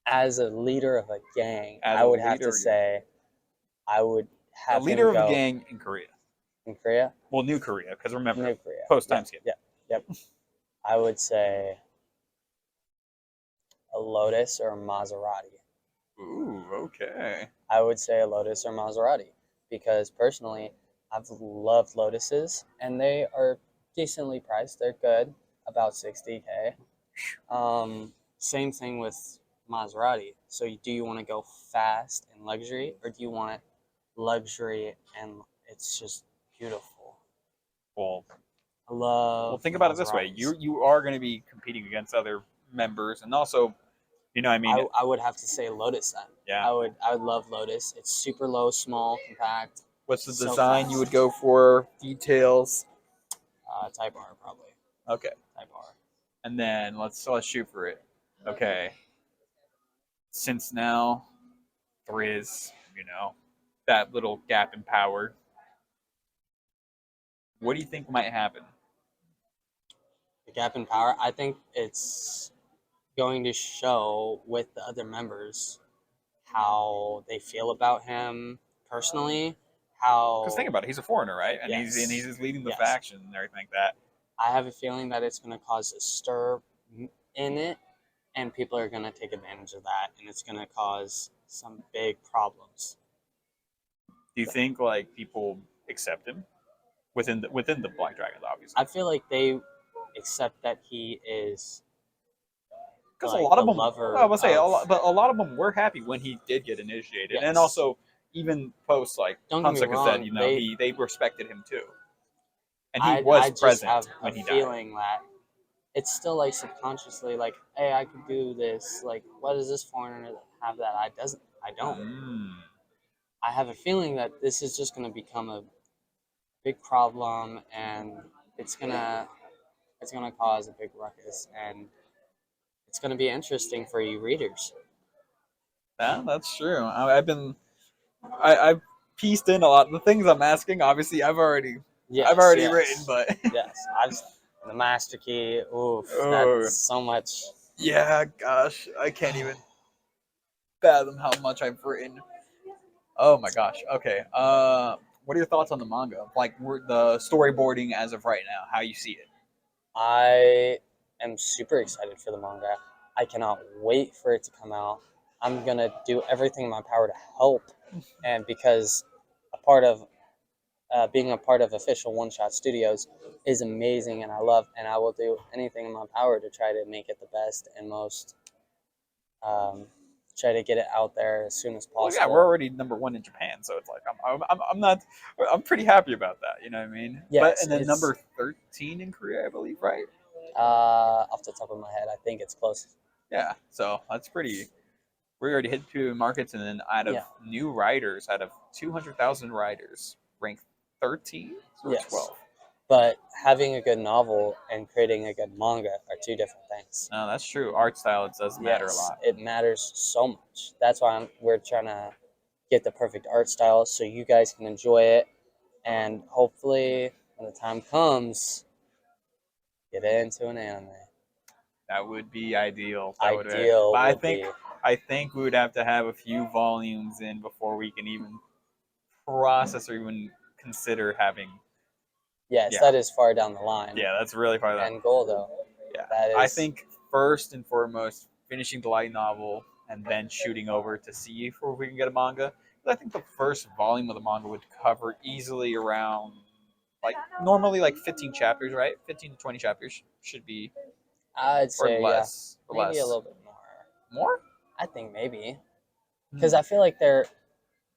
As a leader of a gang, as I a would have to leader? say I would A have him leader of a go gang in Korea. in Korea, Well, New Korea, because remember, New Korea. post time Yep, skip. yep, yep. I would say a Lotus or a Maserati. Ooh, okay. I would say a Lotus or Maserati because personally, I've loved Lotuses and they are decently priced. They're good, about 60K. Same thing with Maserati. So, do you want to go fast and luxury, or do you want luxury and it's just beautiful? Well, I well, love think about it this way: Maseratis. you are going to be competing against other members, and also, I mean, I would have to say Lotus then. yeah. I would love Lotus. It's super low, small, compact, What's the so design you fast. would go for? Details. Type R probably. Okay, Type R. and then let's shoot for it. Okay, since now there is that little gap in power. What do you think might happen? The gap in power. I think it's going to show with the other members how they feel about him personally. Because think How about it, he's a foreigner, right? And he's yes, just leading the yes. faction and everything like that. I have a feeling that it's going to cause a stir in it, and people are going to take advantage of that, and it's going to cause some big problems. Do you think like people accept him within the Black Dragons, obviously? I feel like they accept that he is Because a like lot the of them, lover I would say, of. but a lot of them were happy when he did get initiated, and Yes. also even post like Don't get me Hunsuka said, wrong, they respected him too, and he I was just have present a when he died. feeling that it's still like subconsciously like, hey, I could do this. Like, what does this foreigner have that I don't. Mm. I have a feeling that this is just going to become a big problem, and it's gonna it's gonna cause a big ruckus, and it's gonna be interesting for you readers. Yeah, that's true. I've pieced in a lot. The things I'm asking, obviously, I've Yes, already written, yes, but yes. The master key. Oof, oh that's so much. yeah, gosh, I can't even fathom how much I've written. Oh my gosh. Okay. What are your thoughts on the manga? Like the storyboarding as of right now, how you see it? I am super excited for the manga. I cannot wait for it to come out. I'm gonna do everything in my power to help, and because a part of being a part of official One Shot Studios is amazing, and I will do anything in my power to try to make it the best and most, um, try to get it out there as soon as Well, yeah, we're possible. already #1 in Japan, so it's like I'm not I'm pretty happy about that. You know what I mean? But Yes, and then it's number 13 in Korea, I believe, right? off the top of my head, I think it's close. Yeah. So that's pretty. We already hit 2 markets, and then out of Yeah, new writers, out of 200,000 writers, ranked 13 or yes. 12. But having a good novel and creating a good manga are two different things. No, that's true. Art style, it does matter a Yes, lot. it matters so much. That's why we're trying to get the perfect art style so you guys can enjoy it, and hopefully when the time comes, get into an anime. That would be ideal. That would be. Ideal But will be. I think we would have to have a few volumes in before we can even process or even consider having. Yes, Yeah, that is far down the line. yeah, that's really far down. End goal though. Yeah, That I is. think first and foremost, finishing the light novel and then shooting over to see if we can get a manga. But I think the first volume of the manga would cover easily around like normally like 15 chapters, right? 15 to 20 chapters should be, I'd or say yeah, less, or maybe a less. little bit more. More? I think maybe Hmm. because I feel like they're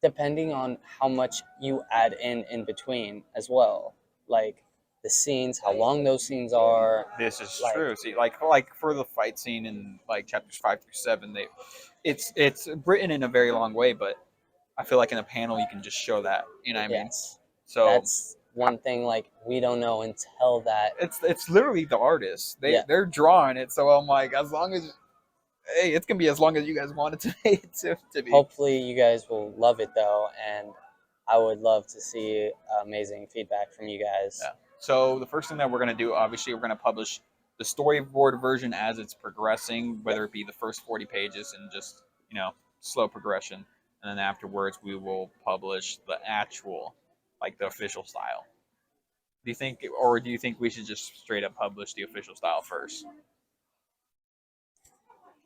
depending on how much you add in between as well, like the scenes, how long those scenes are, This is like true. See, like for the fight scene in like chapters 5 through 7, it's written in a very long way, but I feel like in a panel you can just show that. You know what I mean? yes, So that's one thing like we don't know until that. it's literally the artists. Yeah, They're drawing it. So I'm like, as long as hey, it's gonna be as long as you guys want it to be to be. hopefully you guys will love it though, and I would love to see amazing feedback from you guys. Yeah. So the first thing that we're gonna do, obviously, we're gonna publish the storyboard version as it's progressing, Yep. whether it be the first 40 pages and just slow progression, and then afterwards we will publish the actual, like the official style. Do you think, or do you think we should just straight up publish the official style first?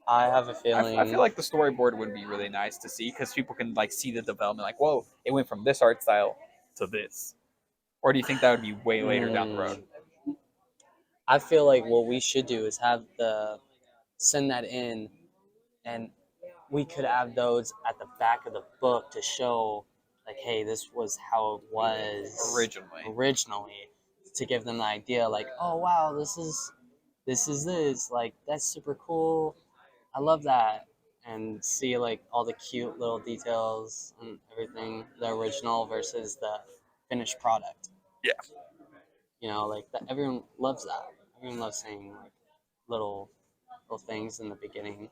I have a I feel feeling. like the storyboard would be really nice to see because people can like see the development, like, whoa, it went from this art style to this. Or do you think that would be way later down the road? Mm, I feel like what we should do is have the send that in, and we could have those at the back of the book to show, like, hey, this was how it was Originally. originally, to give them the idea, like, oh wow, this, like that's super cool. I love that, and see like all the cute little details and everything, the original versus the finished product. Yeah. Like that. Everyone loves that. Everyone loves saying like little little things in the beginning.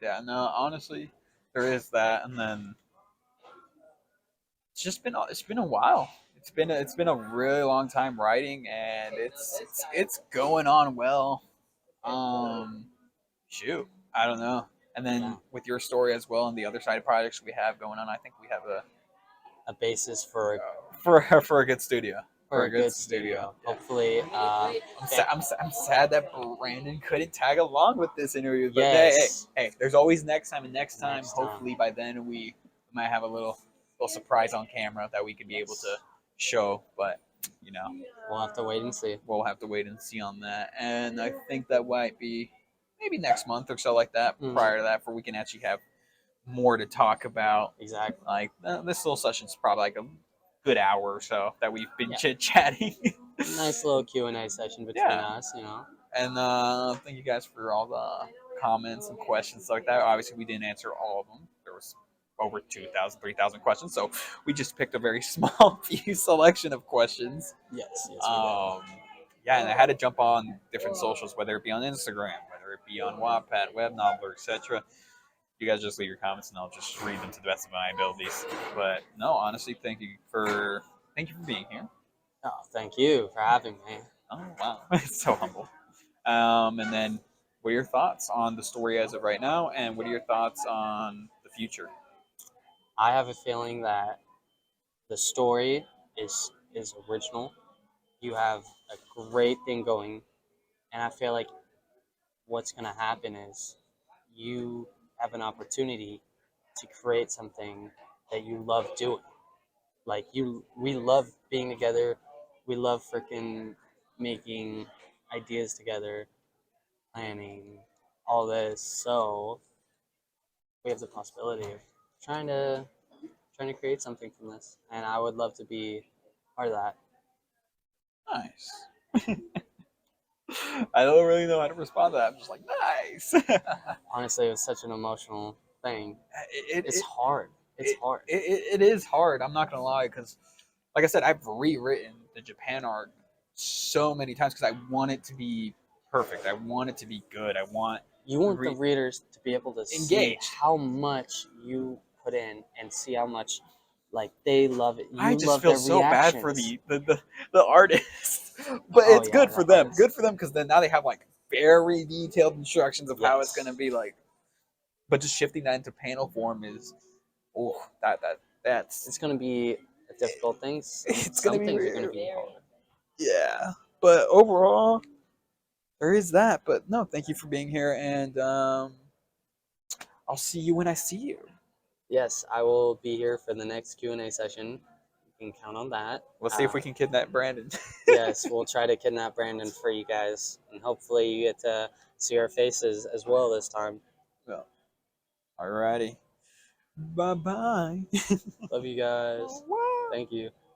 Yeah, no, honestly, there is that, and then it's been a while. It's been a really long time writing, and it's going on well. Um, shoot, I don't know. And Yeah, then with your story as well, and the other side projects we have going on, I think we have a basis for for for a good studio. for a good studio. Yeah. Hopefully, I'm sad that Brandon couldn't tag along with this interview, but yes, hey, there's always next time, and next time, Next time. hopefully by then we might have a little surprise on camera that we could be able to show. But you know, we'll have to wait and see. we'll have to wait and see on that. And I think that might be maybe next month or so, like that. Mhm. Prior to that, for we can actually have more to talk about. Exactly. Like this little session's probably like a good hour or so that we've been Yeah. chit chatting. Nice little Q&A session between Yeah. us, you know. And thank you guys for all the comments and questions like that. Obviously, we didn't answer all of them. There was over 2,000, 3,000 questions, so we just picked a very small few selection of questions. Yes, we Yeah, and I had to jump on different socials, whether it be on Instagram, whether it be on Wattpad, Web Noveler, etc. You guys just leave your comments, and I'll just read them to the best of my abilities. But no, honestly, thank you for being here. Oh, thank you for having me. Oh wow, it's so humble. And then, what are your thoughts on the story as of right now, and what are your thoughts on the future? I have a feeling that the story is original. You have a great thing going, and I feel like what's going to happen is you have an opportunity to create something that you love doing. Like we love being together. We love freaking making ideas together, planning all this. So we have the possibility of trying to trying to create something from this, and I would love to be part of that. Nice. I don't really know how to respond to that. I'm just like, nice. Honestly, it was such an emotional thing. it, It's it, hard. It's hard. it is hard. I'm not gonna lie, because like I said, I've rewritten the Japan art so many times because I want it to be perfect. I want it to be good. I want You want the readers to be able to see engaged. how much you put in and see how much like they love it. You I just love feel their so bad for reactions. the artists, but Oh it's yeah, good the for them. artists. Good for them because then now they have like very detailed instructions of how it's Yes. gonna be like. But just shifting that into panel form is, oh, that's It's gonna be a difficult thing. it's Some gonna be things are gonna be hard. yeah. But overall, there is that. But no, thank you for being here, and I'll see you when I see you. Yes, I will be here for the next Q&A session. You can count on that. Let's see if we can kidnap Brandon. Yes, we'll try to kidnap Brandon for you guys, and hopefully you get to see our faces as well this time. Well, alrighty. Bye bye. Love you guys. Thank you.